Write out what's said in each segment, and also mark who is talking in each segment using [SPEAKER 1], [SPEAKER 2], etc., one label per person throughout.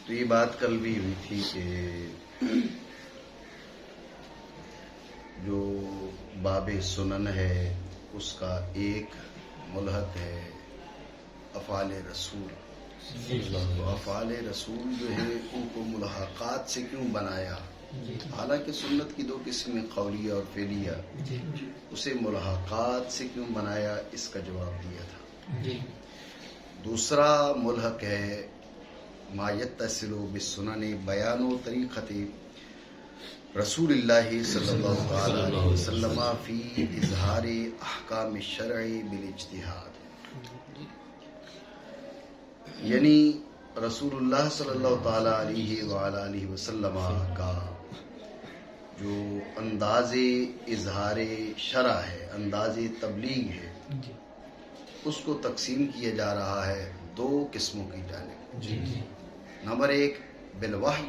[SPEAKER 1] تو یہ بات کل بھی ہوئی تھی کہ جو باب سنن ہے اس کا ایک ملحق ہے افعال رسول. تو افعال رسول جو ہے ان کو ملحقات سے کیوں بنایا؟ حالانکہ سنت کی دو قسمیں قولیہ اور فعلیہ، اسے ملحقات سے کیوں بنایا اس کا جواب دیا تھا. دوسرا ملحق ہے ما یتصل بالسنن بیان و طریقت رسول اللہ صلی اللہ علیہ وسلم فی اظہار احکام الشرع بالاجتہاد. یعنی رسول اللہ صلی اللہ تعالی علیہ وآلہ وسلم کا جو انداز اظہار شرع ہے، انداز تبلیغ ہے، اس کو تقسیم کیا جا رہا ہے دو قسموں کی جانب. نمبر ایک بالوحی،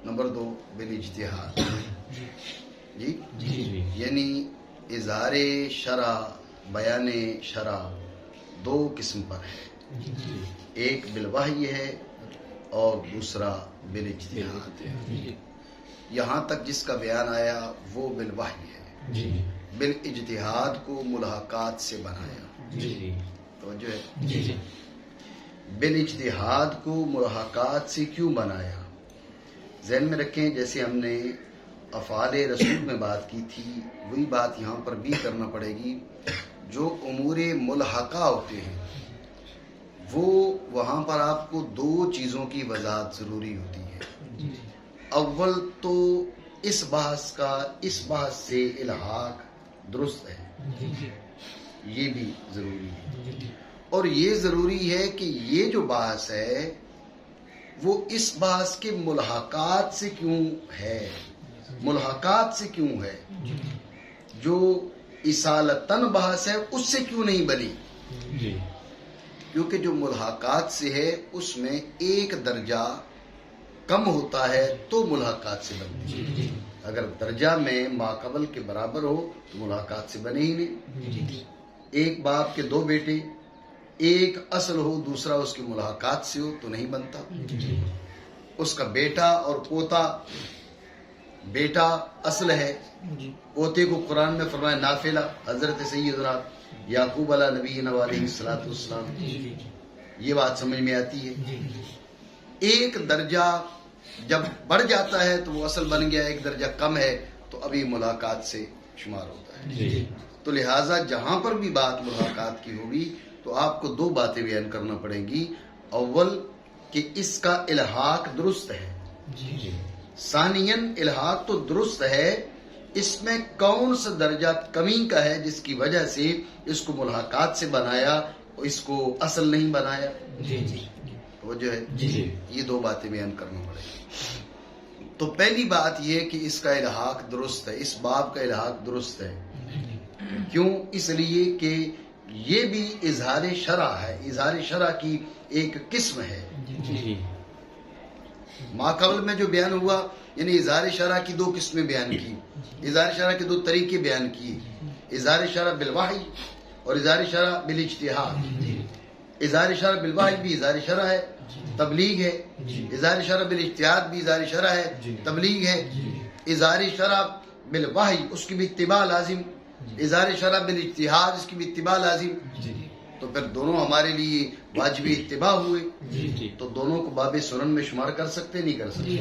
[SPEAKER 1] نمبر دو بالاجتہاد. یعنی اظہار شرع، بیان شرع دو قسم پر ہے، ایک بالوحی ہے اور دوسرا بالاجتہاد. یہاں تک جس کا بیان آیا وہ بالوحی ہے. بالاجتہاد کو ملحقات سے بنایا. توجہ ہے. بالاجتہاد کو ملحقات سے کیوں بنایا؟ ذہن میں رکھیں، جیسے ہم نے افعال رسول میں بات کی تھی وہی بات یہاں پر بھی کرنا پڑے گی. جو امور ملحقہ ہوتے ہیں وہ وہاں پر آپ کو دو چیزوں کی وضاحت ضروری ہوتی ہے. اول تو اس بحث سے الحاق درست ہے، یہ بھی ضروری ہے. اور یہ ضروری ہے کہ یہ جو بحث ہے وہ اس بحث کے ملحقات سے کیوں ہے، ملحقات سے کیوں ہے. جو اصالتاً بحث ہے اس سے کیوں نہیں بنی؟ کیونکہ جو ملحقات سے ہے اس میں ایک درجہ کم ہوتا ہے تو ملحقات سے بنتی ہے. اگر درجہ میں ماقبل کے برابر ہو تو ملحقات سے بنے ہی نہیں. ایک باپ کے دو بیٹے، ایک اصل ہو دوسرا اس کے ملحقات سے ہو تو نہیں بنتا. اس کا بیٹا اور پوتا، بیٹا اصل ہے، پوتے کو قرآن میں فرمایا نافلہ، حضرت سیدنا یعقوب علیہ نبی علیہ الصلوۃ والسلام. یہ بات سمجھ میں آتی ہے. ایک درجہ جب بڑھ جاتا ہے تو وہ اصل بن گیا، ایک درجہ کم ہے تو ابھی ملاقات سے شمار ہوتا ہے. تو لہٰذا جہاں پر بھی بات ملاقات کی ہوگی تو آپ کو دو باتیں بیان کرنا پڑیں گی. اول کہ اس کا الحاق درست ہے، ثانیاً الحاق تو درست ہے، اس میں کون سا درجہ کمی کا ہے جس کی وجہ سے اس کو ملحقات سے بنایا اور اس کو اصل نہیں بنایا. وہ جو ہے یہ دو باتیں بیان کرنا پڑے گی. تو پہلی بات یہ کہ اس کا الحاق درست ہے، اس باب کا الحاق درست ہے. کیوں؟ اس لیے کہ یہ بھی اظہار شرع ہے، اظہار شرع کی ایک قسم ہے. ماقبل میں جو بیان ہوا یعنی اظہار شرع کی دو قسمیں بیان کی، اظہار شرع کے دو طریقے بیان کیے، اظہار شرع بالوحی اور اظہار شرع بالاجتہاد. اظہار شرع بالوحی بھی اظہار شرع ہے، تبلیغ ہے. اظہار شرع بالاجتہاد بھی اظہار شرع ہے، تبلیغ ہے. اظہار شرع بالوحی اس کی بھی اتباع لازم، اظہار شرع بالاجتہاد اس کی بھی اتباع لازم. تو پھر دونوں ہمارے لیے واجب اتباع ہوئے، تو دونوں کو باب سنن میں شمار کر سکتے نہیں کر سکتے.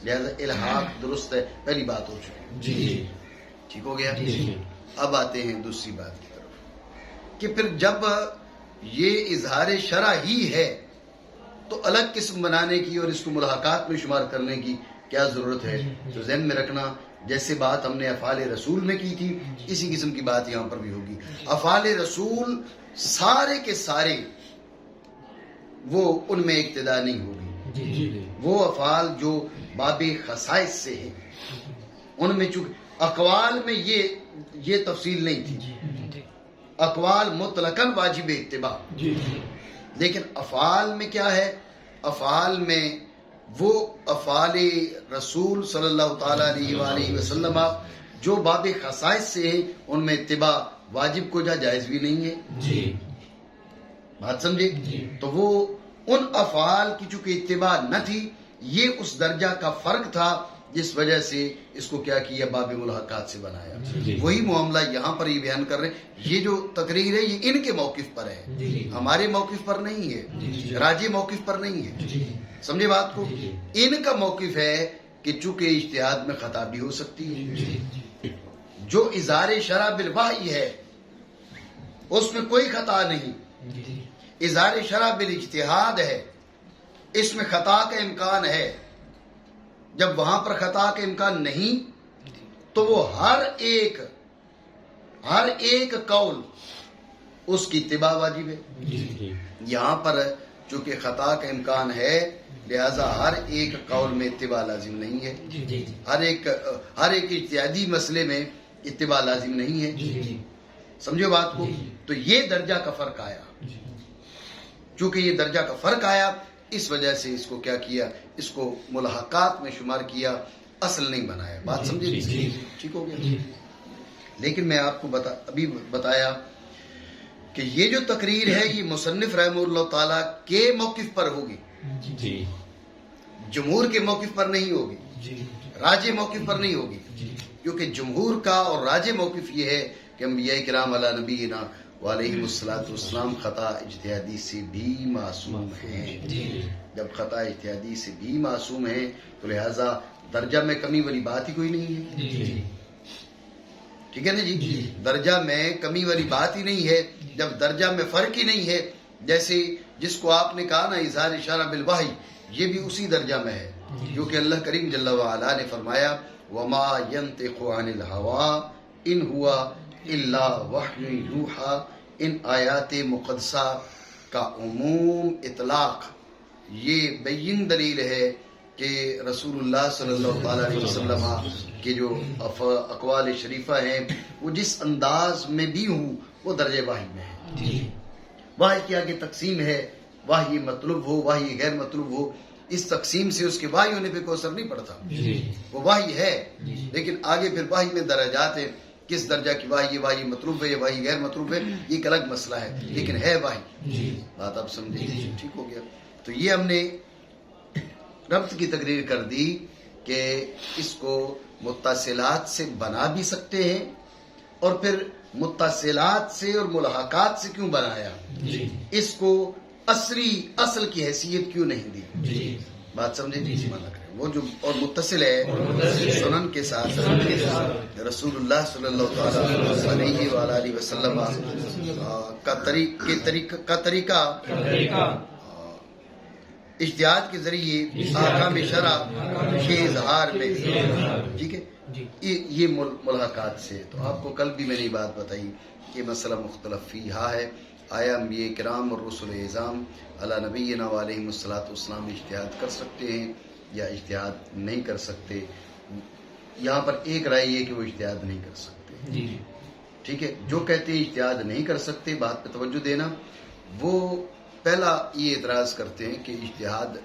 [SPEAKER 1] لہذا الحاق درست ہے. پہلی بات ہو چکی، ٹھیک ہو گیا. اب آتے ہیں دوسری بات کی طرف کہ پھر جب یہ اظہار شرع ہی ہے تو الگ قسم بنانے کی اور اس کو ملحقات میں شمار کرنے کی کیا ضرورت ہے؟ تو ذہن میں رکھنا، جیسے بات ہم نے افعال رسول میں کی تھی اسی قسم کی بات یہاں پر بھی ہوگی. افعال رسول سارے کے سارے وہ ان میں ابتدا نہیں ہوگی. وہ افعال جو باب خصائص سے ہیں ان میں چونکہ اقوال میں یہ تفصیل نہیں تھی. اقوال مطلقاً واجب اتباع، لیکن افعال میں کیا ہے؟ افعال میں وہ افعال رسول صلی اللہ تعالی علیہ وآلہ وسلم جو باب خصائص سے ہیں ان میں اتباع واجب کو جائز بھی نہیں ہے. بات سمجھے؟ تو وہ ان افعال کی چونکہ اتباع نہ تھی، یہ اس درجہ کا فرق تھا جس وجہ سے اس کو کیا کیا، باب ملحقات سے بنایا. وہی معاملہ یہاں پر یہ بیان کر رہے ہیں. یہ جو تقریر ہے یہ ان کے موقف پر ہے، ہمارے موقف پر نہیں ہے، راجی موقف پر نہیں ہے. سمجھے بات کو؟ ان کا موقف ہے کہ چونکہ اجتہاد میں خطا بھی ہو سکتی ہے. جو اظہار شرع بالوحی ہے اس میں کوئی خطا نہیں. اظہار شرع بالاجتہاد ہے، اس میں خطا کا امکان ہے. جب وہاں پر خطا کا امکان نہیں تو وہ ہر ایک قول اس کی اتباع واجب ہے. یہاں پر چونکہ خطا کا امکان ہے لہذا ہر ایک قول میں اتباع لازم نہیں ہے. ہر ایک اجتہادی مسئلے میں اتباع لازم نہیں ہے. سمجھو بات کو؟ تو یہ درجہ کا فرق آیا. چونکہ یہ درجہ کا فرق آیا اس وجہ سے اس کو کیا کیا، اس کو ملحقات میں شمار کیا، اصل نہیں بنایا. بات سمجھے؟ ٹھیک ہو گیا. لیکن میں آپ کو ابھی بتایا کہ یہ جو تقریر ہے یہ مصنف رحمہ اللہ تعالی کے موقف پر ہوگی، جمہور کے موقف پر نہیں ہوگی، راجح موقف پر نہیں ہوگی. کیونکہ جمہور کا اور راجح موقف یہ ہے کہ انبیاء کرام علی نبینا وعلیہم الصلوۃ والسلام خطا اجتہادی سے بھی معصوم ہیں. جب خطا اجتہادی سے بھی معصوم ہیں تو لہذا درجہ میں کمی والی بات ہی کوئی نہیں ہے. ٹھیک ہے نا جی؟ درجہ میں کمی والی بات ہی نہیں ہے. جب درجہ میں فرق ہی نہیں ہے، جیسے جس کو آپ نے کہا نا اظہار شرع بالوحی، یہ بھی اسی درجہ میں ہے جو کہ اللہ کریم جل وعلا نے فرمایا وما ينطق عن الهوى ان هو الا وحی یوحی. ان آیات مقدسہ کا عموم اطلاق یہ بین دلیل ہے کہ رسول اللہ صلی اللہ علیہ وسلم کے جو اقوال شریفہ ہیں وہ جس انداز میں بھی ہوں وہ درجہ وحی میں ہے. وحی کی آگے تقسیم ہے، وحی مطلوب ہو، وحی غیر مطلوب ہو. اس تقسیم سے اس کے وحی ہونے پہ کوئی اثر نہیں پڑتا. وہ وحی ہے لیکن آگے پھر وحی میں درجات ہیں. کس درجہ کی وحی، یہ وحی مطلوب ہے، یہ وحی غیر مطلوب ہے، یہ ایک الگ مسئلہ ہے لیکن ہے وحی. بات آپ سمجھے؟ ٹھیک ہو گیا. تو یہ ہم نے ربط کی تقریر کر دی کہ اس کو متصلات سے بنا بھی سکتے ہیں اور پھر متصلات سے اور ملحقات سے کیوں بنایا، اس کو اصل کی حیثیت کیوں نہیں دی. بات سمجھے؟ وہ جو اور متصل ہے سنن کے ساتھ رسول اللہ صلی اللہ علیہ وآلہ وسلم کا طریقہ اجتہاد کے ذریعے احکام شرع کے اظہار میں. ٹھیک ہے، یہ ملاقات سے. تو آپ کو کل بھی میں نے بات بتائی کہ مسئلہ مختلف فیہا ہے. آیا انبیاء کرام اور رسول اعظام علی نبینا علیہ الصلوۃ والسلام اجتہاد کر سکتے ہیں یا اجتہاد نہیں کر سکتے؟ یہاں پر ایک رائے یہ کہ وہ اجتہاد نہیں کر سکتے. ٹھیک ہے، جو کہتے ہیں اجتہاد نہیں کر سکتے، بات پہ توجہ دینا، وہ پہلا یہ اعتراض کرتے ہیں کہ اجتہاد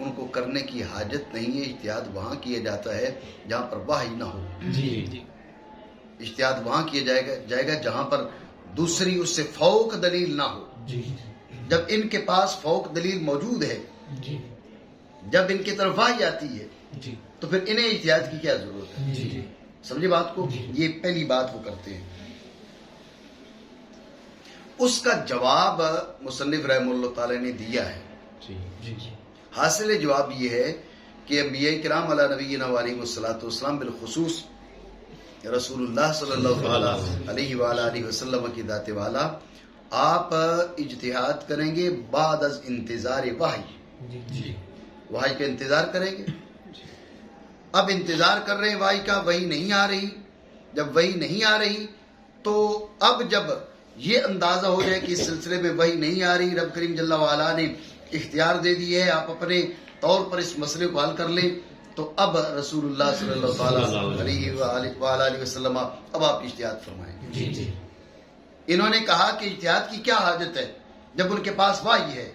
[SPEAKER 1] ان کو کرنے کی حاجت نہیں ہے. اجتہاد وہاں کیا جاتا ہے جہاں پر وحی نہ ہو. اجتہاد وہاں کیا جائے گا جہاں پر دوسری اس سے فوق دلیل نہ ہو. جب ان کے پاس فوق دلیل موجود ہے، جب ان کی طرف وحی آتی ہے تو پھر انہیں اجتہاد کی کیا ضرورت ہے؟ سمجھے بات کو؟ یہ پہلی بات وہ کرتے ہیں. اس کا جواب مصنف رحمہ اللہ تعالی نے دیا ہے. حاصل جواب یہ ہے کہ انبیاء کرام علی نبینا علیہ الصلوۃ والسلام بالخصوص رسول اللہ صلی اللہ علیہ وآلہ وسلم کی ذات والا آپ اجتہاد کریں گے بعد از انتظار وحی. وحی کا انتظار کریں گے. اب انتظار کر رہے ہیں وحی کا، وحی نہیں آ رہی. جب وحی نہیں آ رہی تو اب جب یہ اندازہ ہو جائے کہ اس سلسلے میں وحی نہیں آ رہی، رب کریم جل وعلا نے اختیار دے دی ہے، آپ اپنے طور پر اس مسئلے کو حل کر لیں، تو اب رسول اللہ صلی اللہ علیہ وآلہ وسلم اب آپ اجتہاد فرمائیں گے. انہوں نے کہا کہ اجتہاد کی کیا حاجت ہے جب ان کے پاس وحی ہے،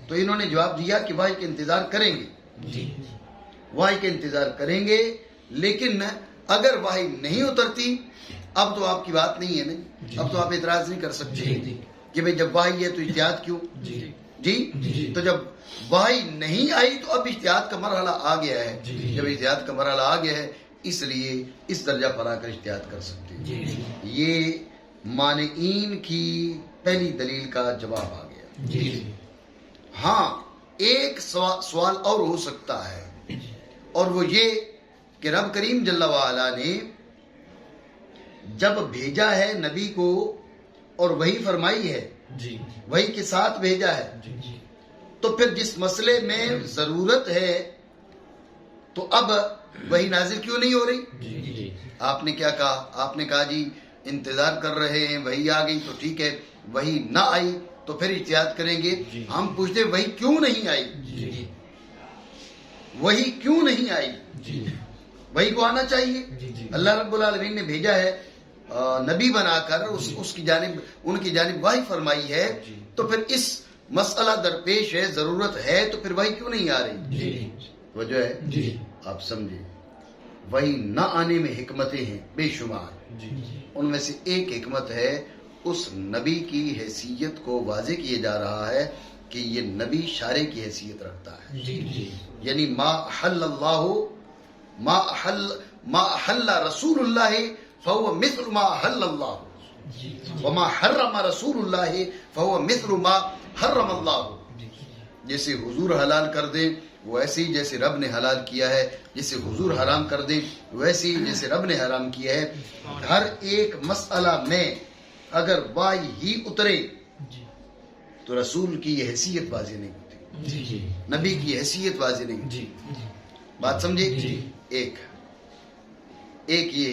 [SPEAKER 1] تو انہوں نے جواب دیا کہ وحی کا انتظار کریں گے. وحی کا انتظار کریں گے، لیکن اگر وحی نہیں اترتی اب تو آپ کی بات نہیں ہے نا. اب تو آپ اعتراض نہیں کر سکتے کہ بھئی جب وحی ہے تو اجتہاد کیوں. جی تو جب وحی نہیں آئی تو اب اجتہاد کا مرحلہ آ گیا ہے. جب اجتہاد کا مرحلہ آ گیا ہے اس لیے اس درجہ پر آ کر اجتہاد کر سکتے ہیں. یہ مانعین کی پہلی دلیل کا جواب آ گیا. ہاں ایک سوال اور ہو سکتا ہے اور وہ یہ کہ رب کریم جل وعلا نے جب بھیجا ہے نبی کو اور وہی فرمائی ہے وہی کے ساتھ بھیجا ہے تو پھر جس مسئلے میں ضرورت ہے تو اب وہی نازل کیوں نہیں ہو رہی؟ آپ نے کیا کہا؟ آپ نے کہا جی انتظار کر رہے ہیں وہی آ گئی تو ٹھیک ہے، وہی نہ آئی تو پھر احتیاط کریں گے. ہم پوچھتے وہی کیوں نہیں آئی؟ وہی کیوں نہیں آئی؟ وہی کو آنا چاہیے. اللہ رب العالمین نے بھیجا ہے نبی بنا کر اس کی جانب ان کی جانب وحی فرمائی ہے تو پھر اس مسئلہ درپیش ہے، ضرورت ہے تو پھر وحی کیوں نہیں آ رہی؟ وجہ ہے آپ سمجھے. وحی نہ آنے میں حکمتیں ہیں بے شمار. ان میں سے ایک حکمت ہے اس نبی کی حیثیت کو واضح کیا جا رہا ہے کہ یہ نبی شارع کی حیثیت رکھتا ہے. یعنی ما احل رسول اللہ فهو مثل ما احل اللہ وما حرم رسول اللہ فهو مثل ما حرم اللہ. جیسے حضور حلال کر دیں وہ ایسے ہی جیسے رب نے حلال کیا ہے، جیسے حضور حرام کر دیں ویسے ہی جیسے رب نے حرام کیا ہے. ہر ایک مسئلہ میں اگر وحی ہی اترے تو رسول کی یہ حیثیت واضح نہیں ہوتی، نبی کی حیثیت واضح نہیں ہوتی. بات سمجھے؟ ایک یہ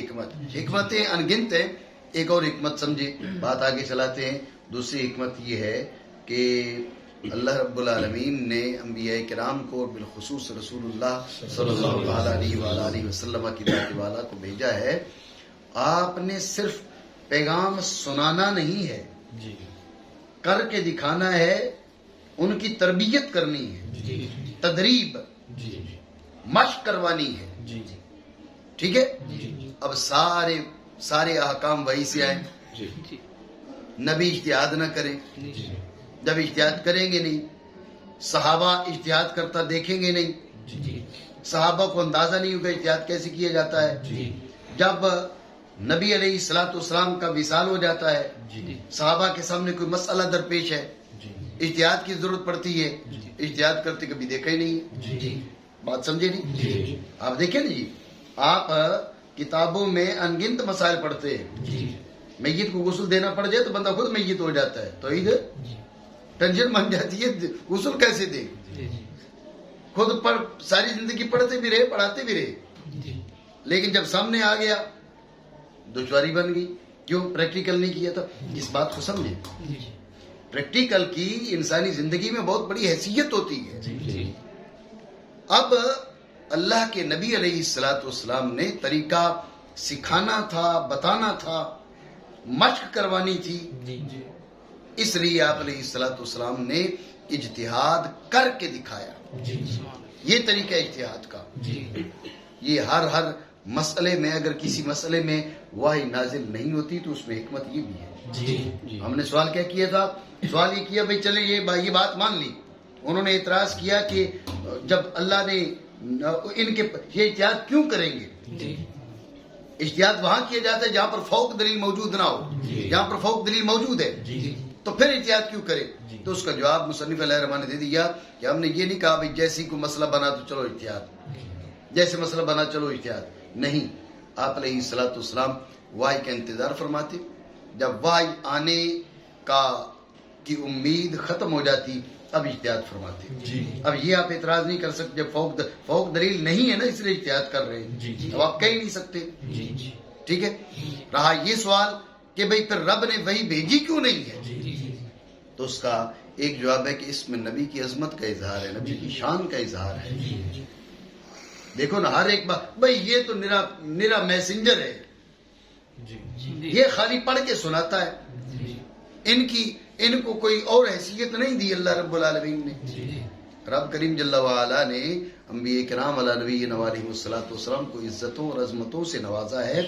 [SPEAKER 1] حکمتیں انگنت ہیں. ایک اور حکمت سمجھے، بات آگے چلاتے ہیں. دوسری حکمت یہ ہے کہ اللہ رب العالمین نے انبیاء کرام کو اور بالخصوص رسول اللہ صلی اللہ علیہ وسلم کی ذات والا کو بھیجا ہے. آپ نے صرف پیغام سنانا نہیں ہے، کر کے دکھانا ہے، ان کی تربیت کرنی ہے، تدریب مشق کروانی ہے. ٹھیک ہے. اب سارے احکام وہی سے آئیں. نبی اجتہاد نہ کریں، جب اجتہاد کریں گے نہیں، صحابہ اجتہاد کرتا دیکھیں گے نہیں، صحابہ کو اندازہ نہیں ہوگا اجتہاد کیسے کیا جاتا ہے. جب نبی علیہ الصلوۃ والسلام کا وصال ہو جاتا ہے، صحابہ کے سامنے کوئی مسئلہ درپیش ہے، اجتہاد کی ضرورت پڑتی ہے، اجتہاد کرتے کبھی دیکھا ہی نہیں. بات سمجھے نہیں؟ آپ دیکھیں نا جی، آپ کتابوں میں انگنت مسائل پڑھتے ہیں. میت کو غسل دینا پڑ جائے تو بندہ خود میت ہو جاتا ہے، توحید ٹینشن بن جاتی ہے، غسل کیسے دے. خود پر ساری زندگی پڑھتے بھی رہے، پڑھاتے بھی رہے، لیکن جب سامنے آ گیا دشواری بن گئی. کیوں؟ پریکٹیکل نہیں کیا تھا. اس بات کو سمجھے، پریکٹیکل کی انسانی زندگی میں بہت بڑی حیثیت ہوتی ہے. اب اللہ کے نبی علیہ الصلوۃ والسلام نے طریقہ سکھانا تھا، بتانا تھا، مشق کروانی تھی. اس لیے آپ علیہ الصلوۃ والسلام نے اجتہاد کر کے دکھایا. یہ طریقہ اجتہاد کا. یہ ہر مسئلے میں اگر کسی مسئلے میں وحی نازل نہیں ہوتی تو اس میں حکمت یہ بھی ہے. ہم نے سوال کیا کیا تھا؟ سوال یہ کیا بھائی چلے یہ بات مان لی. انہوں نے اعتراض کیا کہ جب اللہ نے ان کے یہ اجتہاد کیوں کریں گے؟ اجتہاد وہاں کیا جاتا ہے جہاں پر فوق دلیل موجود نہ ہو. جہاں پر فوق دلیل موجود ہے تو پھر احتیاط کیوں کرے؟ تو اس کا جواب مصنف علیہ الرحمٰن نے دے دیا کہ ہم نے یہ نہیں کہا بھائی جیسی کوئی مسئلہ بنا تو چلو احتیاط، جیسے مسئلہ بنا چلو احتیاط. نہیں، آپ علیہ الصلوۃ والسلام وحی کا انتظار فرماتے. جب وحی آنے کی امید ختم ہو جاتی اب احتیاط فرماتے. اب یہ آپ اعتراض نہیں کر سکتے جب فوق دلیل نہیں ہے نا، اس لیے احتیاط کر رہے ہیں. اب آپ کہہ ہی نہیں سکتے. ٹھیک ہے. رہا یہ سوال کہ بھئی پھر رب نے وہی بھیجی کیوں نہیں ہے، تو اس کا ایک جواب ہے کہ اس میں نبی کی عظمت کا اظہار ہے، نبی کی شان کا اظہار ہے. دیکھو نا، ہر ایک بات بھئی یہ تو نرا میسنجر ہے، یہ خالی پڑھ کے سناتا ہے. ان کو کوئی اور حیثیت نہیں دی اللہ رب العالمین نے. رب کریم جل وعلا نے انبیاء کرام علی نبینا علیہ الصلوۃ والسلام کو عزتوں اور عظمتوں سے نوازا ہے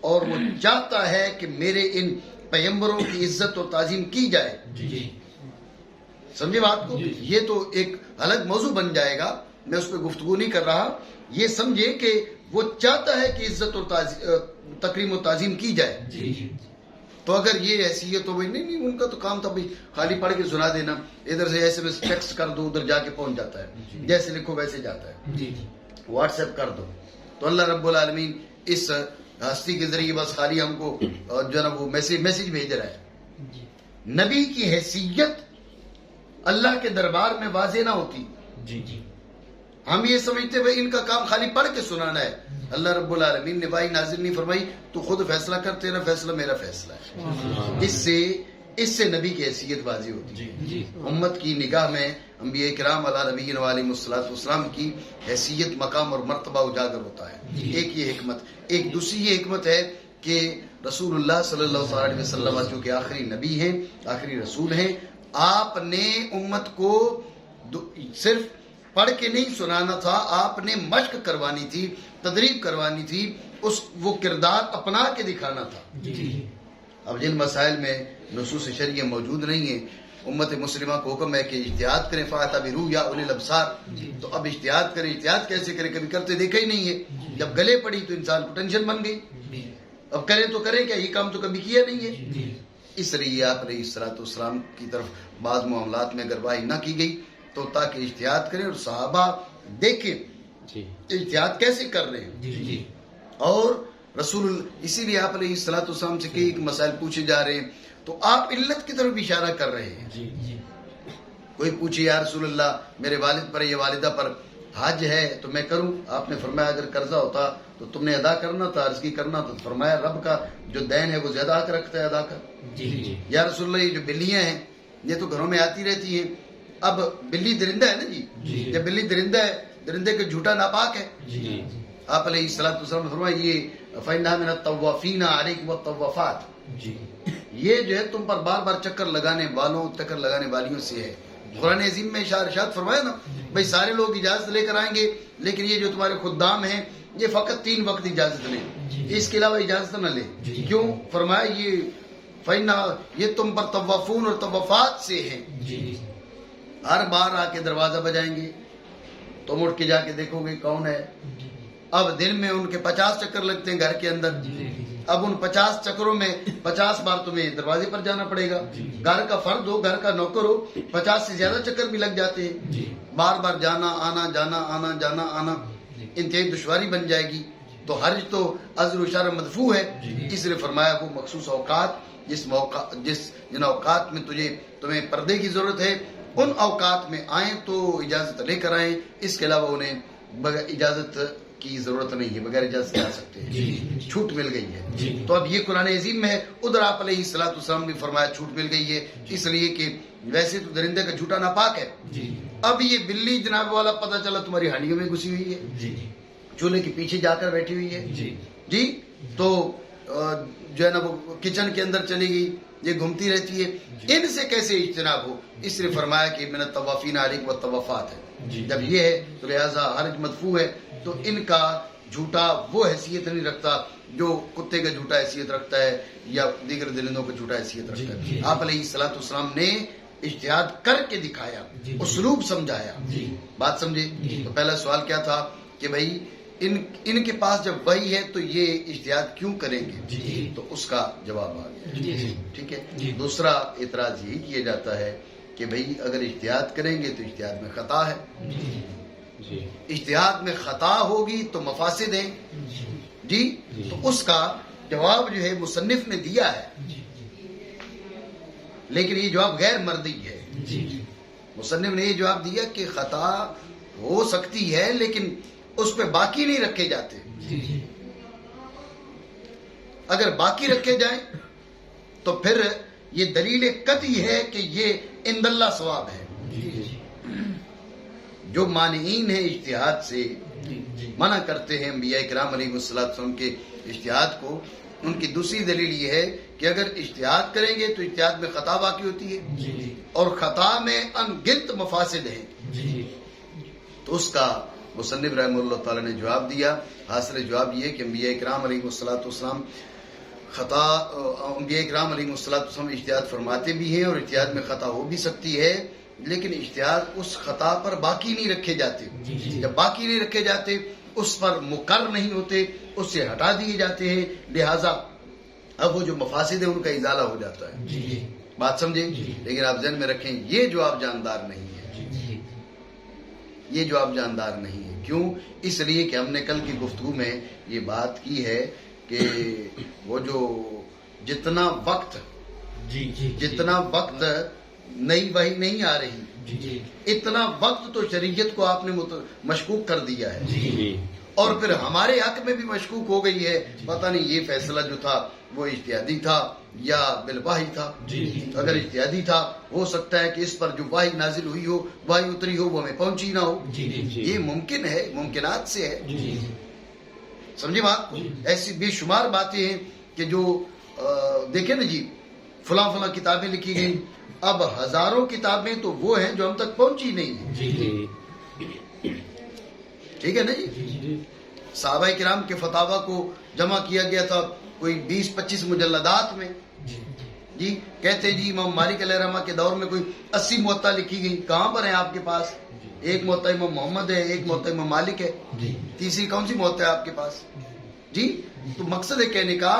[SPEAKER 1] اور وہ چاہتا ہے کہ میرے ان پیغمبروں کی عزت اور تعظیم کی جائے. سمجھے بات کو؟ یہ تو ایک الگ موضوع بن جائے گا، میں اس پہ گفتگو نہیں کر رہا. یہ سمجھے کہ وہ چاہتا ہے کہ عزت اور تکریم و تعظیم کی جائے. تو اگر یہ حیثیت تو نہیں ان کا تو کام تھا بھائی خالی پڑھ کے سنا دینا، ادھر سے ایسے بس ٹیکسٹ کر دو ادھر جا کے پہنچ جاتا ہے، جیسے لکھو ویسے جاتا ہے، واٹس ایپ کر دو. تو اللہ رب العالمین اس ہستی کے ذریعے بس خالی ہم کو جو ہے نا وہ میسج بھیج رہا ہے. نبی کی حیثیت اللہ کے دربار میں واضح نہ ہوتی. ہم یہ سمجھتے بھائی ان کا کام خالی پڑھ کے سنانا ہے. اللہ رب العالمین نے وحی نازل نہیں فرمائی تو خود فیصلہ کر، تیرا فیصلہ میرا فیصلہ ہے. اس سے نبی کی حیثیت واضح ہوتی ہے. امت کی نگاہ میں انبیاء کرام علیہ نبینا علیہ الصلوۃ والسلام کی حیثیت، مقام اور مرتبہ اجاگر ہوتا ہے. ایک یہ حکمت. ایک دوسری یہ حکمت ہے کہ رسول اللہ صلی اللہ علیہ وسلم جو کہ آخری نبی ہیں، آخری رسول ہیں، آپ نے امت کو صرف پڑھ کے نہیں سنانا تھا، آپ نے مشق کروانی تھی، تدریب کروانی تھی، وہ کردار اپنا کے دکھانا تھا. اب جن مسائل میں نصوص شرعیہ موجود نہیں ہیں، امت مسلمہ کو حکم ہے کہ اجتہاد کریں، فاعتبروا یا اولی الابصار. تو اب اجتہاد کریں، اجتہاد کیسے کریں؟ کبھی کرتے دیکھا ہی نہیں ہے. جب گلے پڑی تو انسان کو ٹینشن بن گئی، اب کریں تو کریں کیا، یہ کام تو کبھی کیا نہیں ہے. اس لیے آپ علیہ الصلوۃ والسلام کی طرف بعض معاملات میں اگر واہی نہ کی گئی تو تاکہ اجتہاد کریں اور صحابہ دیکھیں اجتہاد کیسے کر رہے ہیں. اور اسی لیے آپ علیہ الصلوۃ والسلام سے کئی مسائل پوچھے جا رہے ہیں تو آپ علت کی طرف اشارہ کر رہے ہیں. کوئی پوچھے یا رسول اللہ میرے والد پر یا والدہ پر حج ہے تو میں کروں؟ آپ نے فرمایا اگر قرضہ ہوتا تو تم نے ادا کرنا تھا، عرض کی کرنا تھا. فرمایا رب کا جو دین ہے وہ زیادہ حق رکھتا ہے ادا کر. یا رسول اللہ یہ جو بلیاں ہیں یہ تو گھروں میں آتی رہتی ہیں. اب بلی درندہ ہے نا جی، جب بلی درندہ ہے، درندے کا جھوٹا ناپاک ہے. آپ علیہ الصلوۃ والسلام نے فرمایا یہ فإنها من الطوافین علیکم والطوافات، یہ جو ہے تم پر بار بار چکر لگانے والوں، چکر لگانے والیوں سے ہے. قرآن عظیم میں ارشاد فرمایا نا بھائی سارے لوگ اجازت لے کر آئیں گے لیکن یہ جو تمہارے خدام ہیں یہ فقط 3 وقت اجازت لیں، اس کے علاوہ اجازت نہ لیں. کیوں؟ فرمایا یہ تم پر طوافون اور طوافات سے ہیں. ہر بار آ کے دروازہ بجائیں گے، تم اٹھ کے جا کے دیکھو گے کون ہے. اب دن میں ان کے 50 چکر لگتے ہیں گھر کے اندر. اب ان 50 چکروں میں 50 بار تمہیں دروازے پر جانا پڑے گا. گھر کا فرد ہو، گھر کا نوکر ہو، 50 سے زیادہ چکر بھی لگ جاتے ہیں. بار بار جانا آنا، جانا آنا، جانا آنا انتہائی دشواری بن جائے گی. تو حج تو عذر و اشارہ مدفوع ہے. اس لیے فرمایا وہ مخصوص اوقات جن اوقات میں تمہیں پردے کی ضرورت ہے ان اوقات میں آئیں تو اجازت لے کر آئیں. اس کے علاوہ انہیں بغیر اجازت کی ضرورت نہیں ہے، بغیر اجازت کے آ سکتے ہیں. چھوٹ مل گئی ہے. تو اب یہ قرآن عظیم میں ہے. ادھر آپ علیہ الصلوۃ والسلام نے فرمایا چھوٹ مل گئی ہے، اس لیے کہ ویسے تو درندے کا جھوٹا ناپاک ہے. اب یہ بلی جناب والا پتہ چلا تمہاری ہانڈیوں میں گھسی ہوئی ہے، چولہے کے پیچھے جا کر بیٹھی ہوئی ہے تو جو ہے نا وہ کچن کے اندر چلی گئی، یہ گھومتی رہتی ہے. ان سے کیسے اجتناب ہو؟ اس لیے فرمایا کہ من الطوافین علیکم والطوافات ہے. جب یہ ہے تو لہٰذا حرج مدفوع ہے. تو ان کا جھوٹا وہ حیثیت نہیں رکھتا جو کتے کا جھوٹا حیثیت رکھتا ہے یا دیگر درندوں کا جھوٹا حیثیت رکھتا ہے. آپ علیہ الصلوۃ والسلام نے اجتہاد کر کے دکھایا، اسلوب سمجھایا. بات سمجھے؟ تو پہلا سوال کیا تھا کہ بھائی ان کے پاس جب وحی ہے تو یہ اجتہاد کیوں کریں گے؟ تو اس کا جواب آ گیا. ٹھیک ہے. دوسرا اعتراض یہی کیا جاتا ہے کہ بھئی اگر اجتہاد کریں گے تو اجتہاد میں خطا ہے. اجتہاد میں خطا ہوگی تو مفاسد ہیں. تو اس کا جواب جو ہے مصنف نے دیا ہے، لیکن یہ جواب غیر مردی ہے. مصنف نے یہ جواب دیا کہ خطا ہو سکتی ہے لیکن اس پہ باقی نہیں رکھے جاتے. اگر باقی رکھے جائیں تو پھر یہ دلیل قطعی ہے کہ یہ عند اللہ ثواب ہے. جو مانعین ہیں اجتہاد سے، منع کرتے ہیں انبیاء کرام علیہ السلام کے اجتہاد کو، ان کی دوسری دلیل یہ ہے کہ اگر اجتہاد کریں گے تو اجتہاد میں خطا باقی ہوتی ہے اور خطا میں ان گنت مفاسد ہیں. تو اس کا مصنف رحمہ اللہ تعالی نے جواب دیا. حاصل جواب یہ کہ انبیاء کرام علیہ السلام انبیاء کرام علیہ السلام اجتہاد فرماتے بھی ہیں اور اجتہاد میں خطا ہو بھی سکتی ہے. لیکن اجتہاد اس خطا پر باقی نہیں رکھے جاتے. جب باقی نہیں رکھے جاتے اس پر مقر نہیں ہوتے, اس سے ہٹا دیے جاتے ہیں, لہٰذا اب وہ جو مفاسد ہیں ان کا ازالہ ہو جاتا ہے. بات سمجھے؟ لیکن آپ ذہن میں رکھیں یہ جو آپ جاندار نہیں ہے, یہ جو آپ جاندار نہیں ہے. کیوں؟ اس لیے کہ ہم نے کل کی گفتگو میں یہ بات کی ہے کہ وہ جو جتنا وقت نئی وحی نہیں آ رہی, اتنا وقت تو شریعت کو آپ نے مشکوک کر دیا ہے, اور پھر ہمارے حق میں بھی مشکوک ہو گئی ہے. پتہ نہیں یہ فیصلہ جو تھا وہ اجتہادی تھا یا بالوحی تھا. اگر اجتہادی تھا ہو سکتا ہے کہ اس پر جو وحی نازل ہوئی ہو, وحی اتری ہو, وہ ہمیں پہنچی نہ ہو. یہ ممکن ہے, ممکنات سے ہے. سمجھے بات؟ ایسی بے شمار باتیں ہیں کہ جو دیکھیں نا جی, فلاں فلاں کتابیں لکھی گئیں, اب ہزاروں کتابیں تو وہ ہیں جو ہم تک پہنچی نہیں ہیں. ٹھیک ہے نا جی. صحابہ کرام کے فتاوا کو جمع کیا گیا تھا کوئی 20-25 مجلدات میں. جی کہتے ہیں جی امام مالک علیہ الرحمہ کے دور میں کوئی 80 موطا لکھی گئی. کہاں پر ہیں آپ کے پاس؟ ایک موطا امام محمد ہے, ایک موطا امام مالک ہے, تیسری کون سی موطا ہے آپ کے پاس؟ جی تو مقصد ہے کہنے کا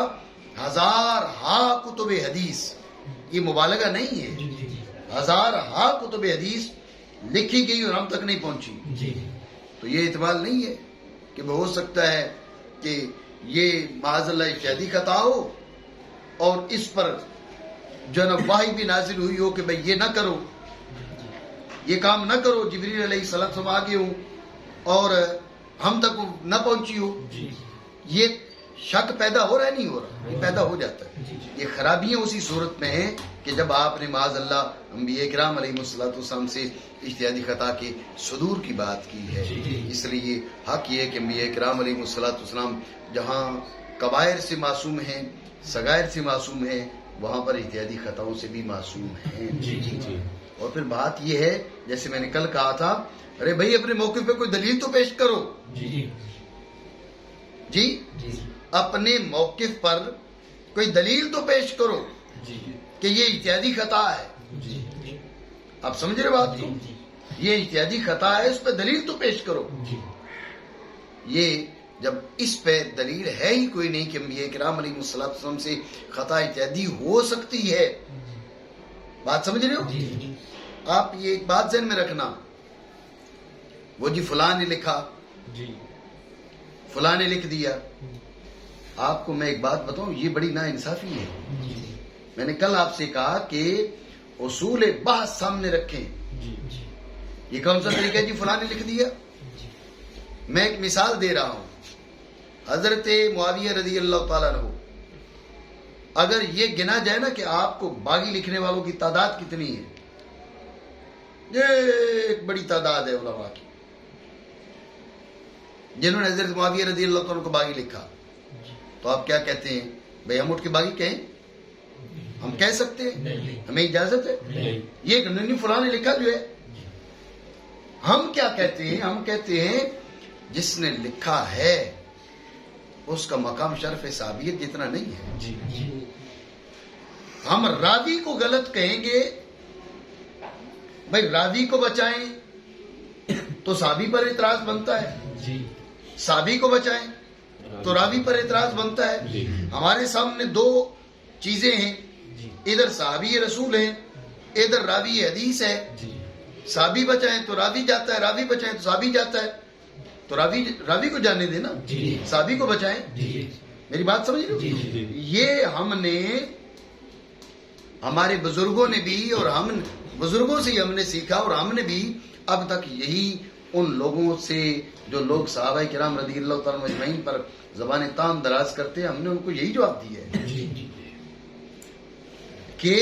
[SPEAKER 1] ہزار ہا کتب حدیث, یہ مبالغہ نہیں ہے, ہزار ہا کتب حدیث لکھی گئی اور ہم تک نہیں پہنچی. تو یہ اعتبار نہیں ہے کہ ہو سکتا ہے کہ یہ معاذ اللہ اجتہادی خطا ہو اور اس پر جو ہے وحی بھی نازل ہوئی ہو کہ بھئی یہ نہ کرو, یہ کام نہ کرو, جبریل علیہ السلام آگے ہوں اور ہم تک نہ پہنچی ہو. یہ شک پیدا ہو رہا ہے, نہیں ہو رہا, یہ پیدا ہو جاتا ہے. یہ خرابیاں اسی صورت میں ہیں کہ جب آپ نے معاذ اللہ انبیاء کرام علیہ السلام سے اجتہادی خطا کے صدور کی بات کی ہے. اس لیے حق یہ ہے کہ انبیاء کرام علیہ السلام جہاں کبائر سے معصوم ہیں, صغائر سے معصوم ہیں, وہاں پر اجتہادی خطاؤں سے بھی معصوم ہیں. اور پھر بات یہ ہے جیسے میں نے کل کہا تھا, ارے بھائی اپنے موقف پہ کوئی دلیل تو پیش کرو. جی اپنے موقف پر کوئی دلیل تو پیش کرو کہ یہ اجتہادی خطا ہے. آپ سمجھ رہے بات کو؟ یہ اجتہادی خطا ہے, اس پہ دلیل تو پیش کرو. یہ جب اس پہ دلیل ہے ہی کوئی نہیں کہ انبیاء کرام علیہ السلام سے خطا اجتہادی ہو سکتی ہے. بات سمجھ رہے ہو؟ آپ یہ ایک بات ذہن میں رکھنا, وہ جی فلاں نے لکھا, فلاں نے لکھ دیا. آپ کو میں ایک بات بتاؤں, یہ بڑی ناانصافی ہے. میں نے کل آپ سے کہا کہ اصول بحث سامنے رکھیں. یہ کون سا طریقہ ہے جی فلاں نے لکھ دیا؟ میں ایک مثال دے رہا ہوں. حضرت معاویہ رضی اللہ تعالیٰ عنہ, اگر یہ گنا جائے نا کہ آپ کو باغی لکھنے والوں کی تعداد کتنی ہے, یہ ایک بڑی تعداد ہے علماء کی جنہوں نے حضرت معاویہ رضی اللہ تعالیٰ عنہ کو باغی لکھا, تو آپ کیا کہتے ہیں؟ بھئی ہم اٹھ کے باغی کہیں؟ ہم کہہ سکتے ہیں؟ ہمیں اجازت ہے؟ یہ نہیں فلاں نے لکھا جو ہے. ہم کیا کہتے ہیں؟ ہم کہتے ہیں جس نے لکھا ہے اس کا مقام شرف صحابیت جتنا نہیں ہے. ہم راوی کو غلط کہیں گے, بھئی راوی کو بچائیں تو صحابی پر اعتراض بنتا ہے, صحابی کو بچائیں تو راوی پر اعتراض بنتا ہے. ہمارے سامنے دو چیزیں ہیں, ادھر صحابی رسول ہیں, ادھر راوی حدیث ہے. صحابی بچائیں تو راوی جاتا ہے, راوی بچائیں تو صحابی جاتا ہے. تو راوی کو جانے دینا, صحابی کو بچائیں. میری بات سمجھ رہے ہو؟ یہ ہم نے, ہمارے بزرگوں نے بھی, اور ہم بزرگوں سے ہی ہم نے سیکھا, اور ہم نے بھی اب تک یہی ان لوگوں سے جو لوگ صحابہ کرام رضی اللہ تعالیٰ مجمعین پر زبان تام دراز کرتے ہیں, ہم نے ان کو یہی جواب دیا ہے کہ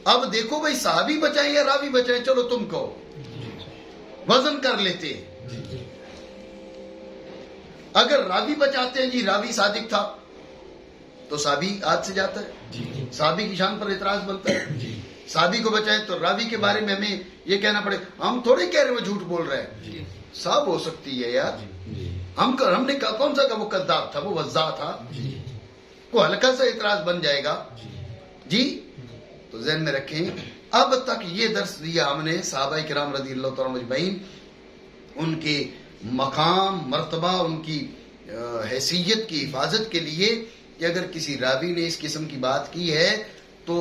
[SPEAKER 1] اب دیکھو بھائی صحابی بچائیں یا راوی بچائیں, چلو تم کہو, وزن کر لیتے ہیں. اگر راوی بچاتے ہیں جی راوی صادق تھا تو صحابی ہاتھ سے جاتا ہے, صحابی کی شان پر اعتراض بنتا ہے. صحابی کو بچائیں تو راوی کے بارے میں ہمیں یہ کہنا پڑے, ہم تھوڑے کہہ رہے ہیں وہ جھوٹ بول رہے ہیں. صاحب ہو سکتی ہے یار, ہم نے کہا کون سا کہ وہ کذاب تھا, وہ وضاح تھا, کو ہلکا سا اعتراض بن جائے گا. جی تو ذہن میں رکھیں اب تک یہ درس دیا ہم نے صحابہ کرام رضی اللہ تعالیٰ اجمعین، ان کے مقام مرتبہ، ان کی حیثیت کی حفاظت کے لیے کہ اگر کسی راوی نے اس قسم کی بات کی ہے تو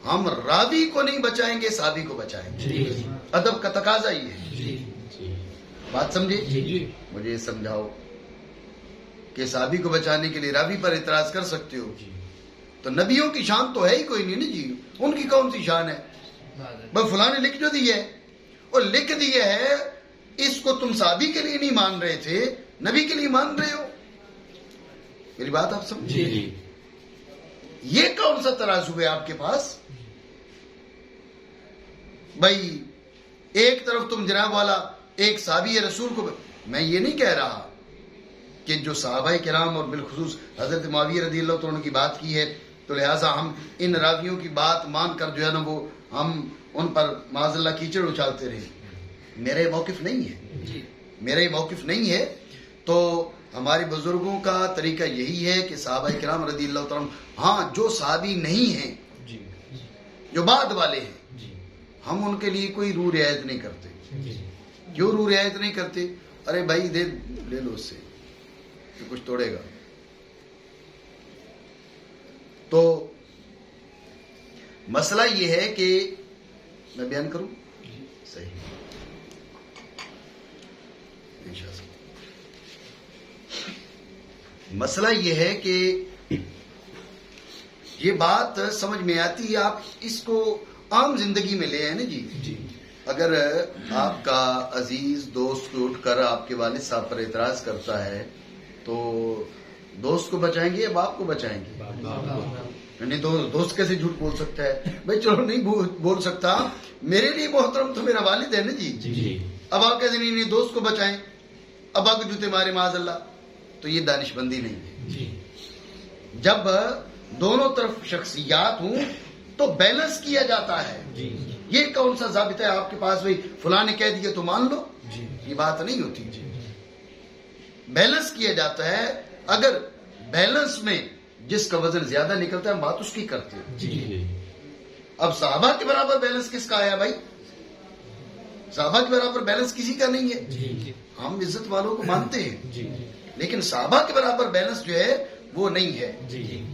[SPEAKER 1] ہم راوی کو نہیں بچائیں گے، صحابی کو بچائیں گے۔ ادب کا تقاضا یہ ہے۔ بات سمجھے؟ مجھے سمجھاؤ کہ صحابی کو بچانے کے لیے راوی پر اعتراض کر سکتے ہو؟ تو نبیوں کی شان تو ہے ہی کوئی نہیں جی، ان کی کون سی شان ہے؟ بس فلاں نے لکھ جو دی ہے، اور لکھ دیا ہے، اس کو تم صحابی کے لیے نہیں مان رہے تھے، نبی کے لیے مان رہے ہو۔ میری بات آپ سمجھے؟ یہ کون سا ترازو ہے آپ کے پاس؟ بھائی ایک طرف تم جناب والا ایک صحابی رسول کو، میں یہ نہیں کہہ رہا کہ جو صحابہ کرام اور بالخصوص حضرت معاویہ رضی اللہ عنہ کی بات کی ہے تو لہٰذا ہم ان راویوں کی بات مان کر جو ہے نا وہ ہم ان پر معاذ اللہ کیچڑ اچھالتے رہے۔ میرا یہ موقف نہیں ہے، میرا یہ موقف نہیں ہے۔ تو ہمارے بزرگوں کا طریقہ یہی ہے کہ صحابہ کرام رضی اللہ تعالیٰ ہاں جو صحابی نہیں ہیں، جو بعد والے ہیں، ہم ان کے لیے کوئی رو رعایت نہیں کرتے۔ کیوں رو رعایت نہیں کرتے؟ ارے بھائی دے لے لو اس سے، تو کچھ توڑے گا۔ تو مسئلہ یہ ہے کہ میں بیان کروں صحیح مسئلہ یہ ہے کہ یہ بات سمجھ میں آتی ہے، آپ اس کو عام زندگی میں لے آئے نا جی۔ اگر آپ کا عزیز دوست اٹھ کر آپ کے والد صاحب پر اعتراض کرتا ہے تو دوست کو بچائیں گے یا باپ کو بچائیں گے؟ نہیں، دوست کیسے جھوٹ بول سکتا ہے؟ بھائی چلو نہیں بول سکتا، میرے لیے محترم تو میرا والد ہے نا جی۔ اب آپ کہتے نہیں دوست کو بچائیں، اب آپ جوتے مارے معاذ اللہ، تو یہ دانش بندی نہیں ہے۔ جب دونوں طرف شخصیات ہوں تو بیلنس کیا جاتا ہے۔ یہ کون سا ضابطہ ہے آپ کے پاس؟ بھائی فلاں نے کہہ دیا تو مان لو، یہ بات نہیں ہوتی۔ بیلنس کیا جاتا ہے۔ اگر بیلنس میں جس کا وزن زیادہ نکلتا ہے ہم بات اس کی کرتے ہیں۔ اب صحابہ کے برابر بیلنس کس کا آیا بھائی؟ صحابہ کے برابر بیلنس کسی کا نہیں ہے۔ ہم عزت والوں کو مانتے ہیں لیکن صحابہ کے برابر بیلنس جو ہے وہ نہیں ہے۔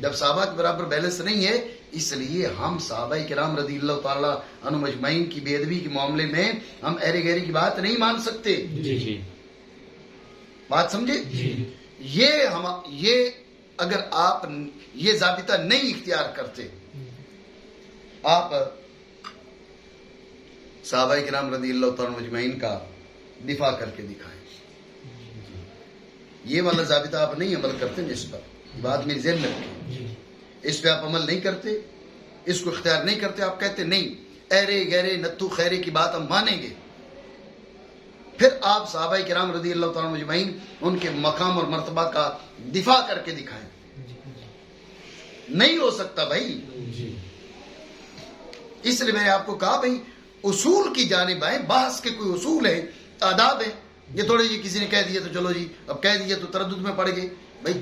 [SPEAKER 1] جب صحابہ کے برابر بیلنس نہیں ہے اس لیے ہم صحابہ کرام رضی اللہ تعالیٰ عنہم اجمعین کی بے ادبی کے معاملے میں ہم ایرے گیرے کی بات نہیں مان سکتے۔ بات سمجھے؟ یہ اگر آپ یہ ضابطہ نہیں اختیار کرتے، آپ صحابہ کرام رضی اللہ تعالیٰ اجمعین کا دفاع کر کے دکھائیں، یہ والا ضابطہ آپ نہیں عمل کرتے، جس پر بات میری ذہن میں رکھیں، اس پہ آپ عمل نہیں کرتے، اس کو اختیار نہیں کرتے، آپ کہتے نہیں ایرے گہرے نتھو خیرے کی بات ہم مانیں گے، پھر آپ صحابہ کرام رضی اللہ تعالیٰ اجمعین ان کے مقام اور مرتبہ کا دفاع کر کے دکھائیں۔ نہیں ہو سکتا بھائی۔ اس لیے میں نے آپ کو کہا بھائی اصول کی جانب آئیں، بحث کے کوئی اصول ہیں، آداب ہیں۔ یہ تھوڑے جی کسی نے کہہ دیا تو چلو جی اب کہہ دیا تو تردد میں پڑ گئے۔ بھائی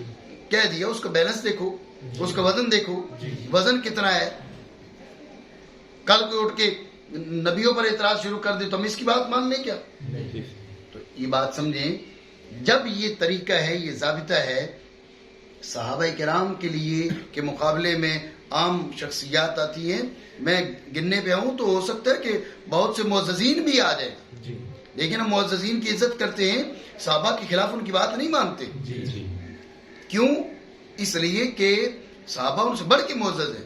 [SPEAKER 1] کہہ دیا اس کا بیلنس دیکھو، اس کا وزن دیکھو، وزن کتنا ہے۔ کل کوئی اٹھ کے نبیوں پر اعتراض شروع کر دے تو ہم اس کی بات مان لیں کیا؟ تو یہ بات سمجھیں، جب یہ طریقہ ہے، یہ ضابطہ ہے، صحابہ کرام کے لیے کے مقابلے میں عام شخصیات آتی ہیں، میں گننے پہ آؤں تو ہو سکتا ہے کہ بہت سے معززین بھی آ جائیں، لیکن ہم معززین کی عزت کرتے ہیں، صحابہ کے خلاف ان کی بات نہیں مانتے۔ کیوں؟ اس لیے کہ صحابہ ان سے بڑھ کے معزز ہیں۔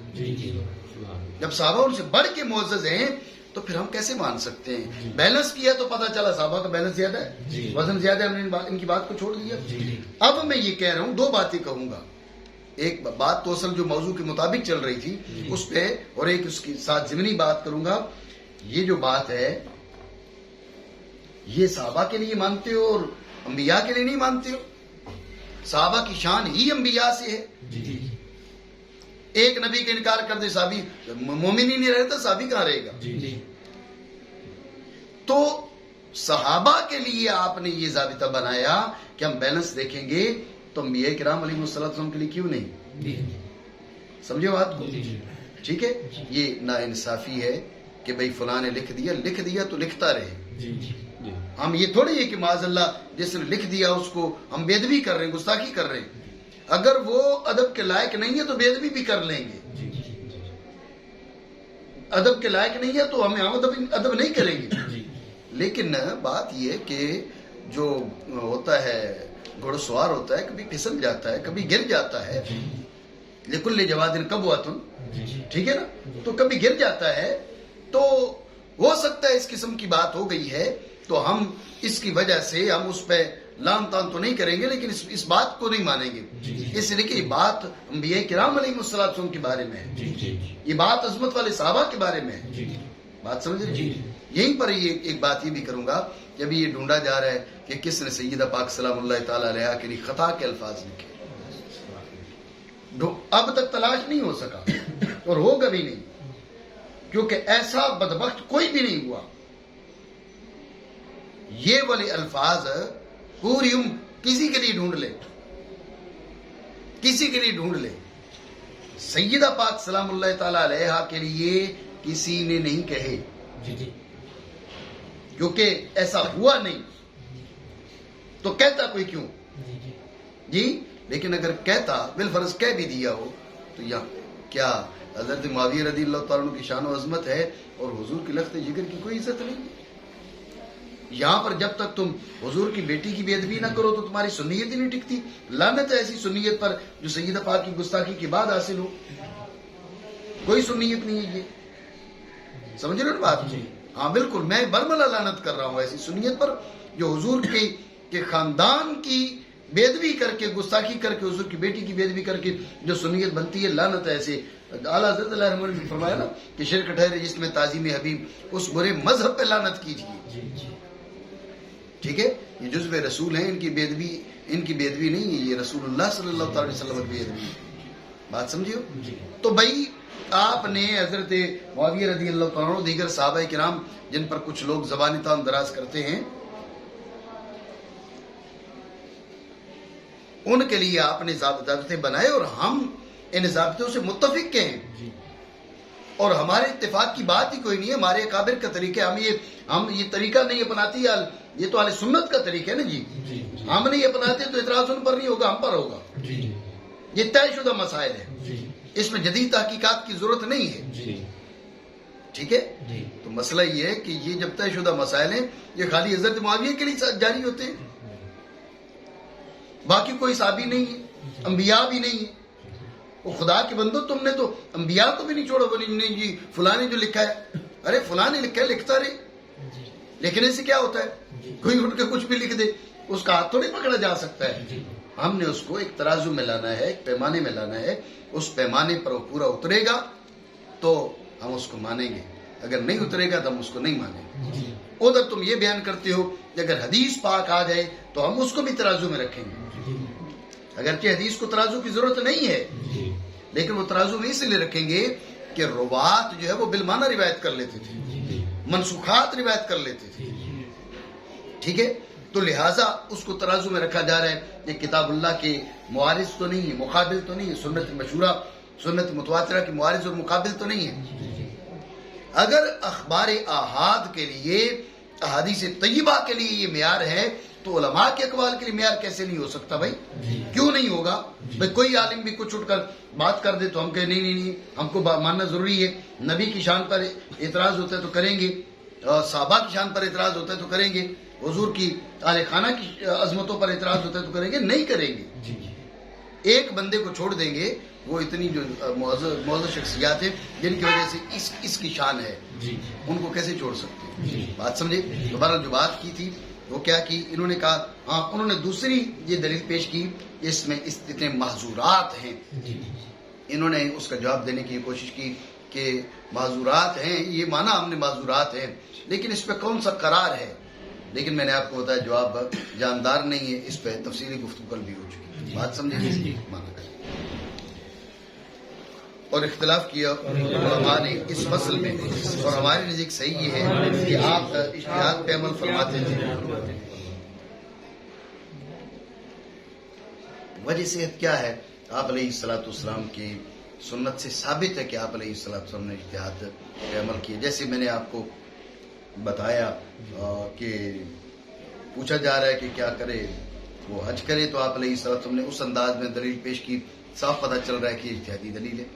[SPEAKER 1] جب صحابہ ان سے بڑھ کے معزز ہیں تو پھر ہم کیسے مان سکتے ہیں؟ بیلنس کیا تو پتہ چلا صحابہ کا بیلنس زیادہ ہے، وزن زیادہ ہے، ہم نے ان کی بات کو چھوڑ دیا۔ اب میں یہ کہہ رہا ہوں، دو باتیں کہوں گا، ایک بات تو اصل جو موضوع کے مطابق چل رہی تھی اس پہ، اور ایک اس کے ساتھ ضمنی بات کروں گا۔ یہ جو بات ہے یہ صحابہ کے لیے مانتے ہو اور انبیاء کے لیے نہیں مانتے ہو؟ صحابہ کی شان ہی انبیاء سے ہے۔ ایک نبی کا انکار کر دے صحابی مومن ہی نہیں رہتا، صحابی کہاں رہے گا؟ تو صحابہ کے لیے آپ نے یہ ضابطہ بنایا کہ ہم بیلنس دیکھیں گے تو انبیاء کرام علیہ السلام کے لیے کیوں نہیں؟ سمجھے بات کو؟ ٹھیک ہے، یہ ناانصافی ہے، کہ بھئی فلاں نے لکھ دیا تو لکھتا رہے.
[SPEAKER 2] جی جی جی
[SPEAKER 1] ہم یہ تھوڑی ہے کہ معاذ اللہ جس نے لکھ دیا اس کو ہم بے ادبی کر رہے ہیں, گستاخی کر رہے ہیں. اگر وہ ادب کے لائق نہیں ہے تو بے ادبی بھی کر لیں گے.
[SPEAKER 2] جی
[SPEAKER 1] ادب کے لائق نہیں ہے تو ہم ادب نہیں کریں گے.
[SPEAKER 2] جی
[SPEAKER 1] لیکن بات یہ ہے کہ جو ہوتا ہے گھوڑ سوار ہوتا ہے, کبھی پھسل جاتا ہے, کبھی گر جاتا ہے. لکل جوادن کبوۃ, ٹھیک ہے نا, تو کبھی گر جاتا ہے. تو ہو سکتا ہے اس قسم کی بات ہو گئی ہے تو ہم اس کی وجہ سے ہم اس پہ لام تان تو نہیں کریں گے, لیکن اس بات کو نہیں مانیں گے. اس لیے کہ یہ بات انبیاء کرام علیہ الصلوۃ کے بارے میں ہے, یہ بات عظمت والے صحابہ کے بارے میں ہے. بات سمجھ رہے ہیں. یہیں پر یہ ایک بات یہ بھی کروں گا کہ ابھی یہ ڈھونڈا جا رہا ہے کہ کس نے سیدہ پاک سلام اللہ تعالی علیہا کے لیے خطا کے الفاظ لکھے. اب تک تلاش نہیں ہو سکا اور ہوگا بھی نہیں, کیونکہ ایسا بدبخت کوئی بھی نہیں ہوا. یہ والے الفاظ پوری کسی کے لیے ڈھونڈ لے, کسی کے لیے ڈھونڈ لے, سیدہ پاک سلام اللہ تعالی علیہا کے لیے کسی نے نہیں کہے, کیونکہ ایسا ہوا نہیں. تو کہتا کوئی کیوں جی. لیکن اگر کہتا بالفرض کہہ بھی دیا ہو تو یا کیا حضرت معاویہ رضی اللہ تعالیٰ عنہ کی شان و عظمت ہے اور حضور کی لخت جگر کی کوئی عزت نہیں. یہاں پر جب تک تم حضور کی بیٹی کی بے ادبی نہ کرو تو تمہاری سنیت ہی نہیں ٹکتی. لعنت ہے ایسی سنیت پر جو سیدہ پاک کی گستاخی کے بعد حاصل ہو. کوئی سنیت نہیں ہے یہ, سمجھ رہے ہو بات. ہاں بالکل, میں برملا لعنت کر رہا ہوں ایسی سنیت پر جو حضور کے خاندان کی بے ادبی کر کے, گستاخی کر کے, حضور کی بیٹی کی بے ادبی کر کے جو سنیت بنتی ہے. لعنت ہے ایسے. اعلیٰ حضرت علیہ الرحمٰن نے فرمایا نا کہ شرک ٹھہرے جس میں تعظیم حبیب, اس برے مذہب پہ لعنت کیجیے. ٹھیک ہے, یہ جزو رسول ہیں, ان کی بے ادبی نہیں ہے, یہ رسول اللہ صلی اللہ علیہ وسلم کی بے ادبی ہے. بات سمجھیو. تو بھائی آپ نے حضرت معاویہ رضی اللہ تعالیٰ عنہ, دیگر صحابہ کرام جن پر کچھ لوگ زبانی تان دراز کرتے ہیں, ان کے لیے آپ نے ضابطے بنائے اور ہم ان ضابطوں سے متفق ہیں. اور ہمارے اتفاق کی بات ہی کوئی نہیں ہے. ہمارے اکابر کا طریقہ, ہم یہ طریقہ نہیں اپناتے, یہ تو اہل سنت کا طریقہ ہے نا جی. ہم نہیں اپناتے تو اعتراض ان پر نہیں ہوگا, ہم پر ہوگا. یہ طے شدہ مسائل ہے, اس میں جدید تحقیقات کی ضرورت نہیں ہے. ٹھیک ہے. تو مسئلہ یہ ہے کہ یہ جب طے شدہ مسائل ہیں, یہ خالی حضرت معاویہ کے لیے جاری ہوتے ہیں, باقی کوئی صحابی نہیں ہے, انبیاء بھی نہیں ہے. وہ خدا کے بندو, تم نے تو انبیاء کو بھی نہیں چھوڑا. نہیں جی فلاں نے جو لکھا ہے, ارے فلاں نے لکھا ہے, لکھتا رہے. لکھنے سے کیا ہوتا ہے, کوئی اٹھ کے کچھ بھی لکھ دے, اس کا ہاتھ تو نہیں پکڑا جا سکتا ہے. ہم نے اس کو ایک ترازو میں لانا ہے, ایک پیمانے میں لانا ہے. اس پیمانے پر وہ پورا اترے گا تو ہم اس کو مانیں گے, اگر نہیں اترے گا تو ہم اس کو نہیں مانیں گے. ادھر تم یہ بیان کرتے ہو کہ اگر حدیث پاک آ جائے تو ہم اس کو بھی ترازو میں رکھیں گے, اگرچہ حدیث کو ترازو کی ضرورت نہیں ہے, لیکن وہ ترازو میں اس لیے رکھیں گے کہ روات جو ہے وہ بالمعنی روایت کر لیتے تھے, منسوخات روایت کر لیتے تھے. ٹھیک ہے. تو لہٰذا اس کو ترازو میں رکھا جا رہا ہے. یہ کتاب اللہ کے معارض تو نہیں ہے, مقابل تو نہیں ہے. سنت مشہورہ, سنت متواترہ کے معارض اور مقابل تو نہیں ہے. اگر اخبار آحاد کے لیے, احادیث طیبہ کے لیے یہ معیار ہے تو علماء کے اقوال کے لیے معیار کیسے نہیں ہو سکتا بھائی؟ کیوں نہیں ہوگا بھائی؟ کوئی عالم بھی کچھ اٹھ کر بات کر دے تو ہم کہیں نہیں, ہم کو ماننا ضروری ہے. نبی کی شان پر اعتراض ہوتا ہے تو کریں گے, صحابہ کی شان پر اعتراض ہوتا ہے تو کریں گے, حضور کی اہل خانہ کی عظمتوں پر اعتراض ہوتا ہے تو کریں گے, نہیں کریں گے. ایک بندے کو چھوڑ دیں گے, وہ اتنی جو معزز شخصیات ہیں جن کی وجہ سے اس کی شان ہے, ان کو کیسے چھوڑ سکتے ہیں؟ بات سمجھے. دوبارہ جو بات کی تھی وہ کیا کی, انہوں نے کہا, ہاں انہوں نے دوسری یہ دلیل پیش کی, اس میں اتنے معذورات ہیں. انہوں نے اس کا جواب دینے کی کوشش کی کہ معذورات ہیں, یہ مانا ہم نے معذورات ہیں, لیکن اس پہ کون سا قرار ہے. لیکن میں نے آپ کو بتایا جواب جاندار نہیں ہے, اس پہ تفصیلی گفتگو کل بھی ہو چکی. بات سمجھے. اور اختلاف کیا علماء نے اس فصل میں, اور ہمارے نزدیک صحیح یہ ہے کہ آپ اجتہاد پہ عمل فرماتے تھے. وجہ صحت کیا ہے؟ آپ علیہ الصلوۃ والسلام کی سنت سے ثابت ہے کہ آپ علیہ السلام نے اجتہاد پہ عمل کیا. جیسے میں نے آپ کو بتایا کہ پوچھا جا رہا ہے کہ کیا کرے, وہ حج کرے, تو آپ علیہ السلام نے اس انداز میں دلیل پیش کی, صاف پتہ چل رہا ہے کہ اجتہادی دلیل ہے.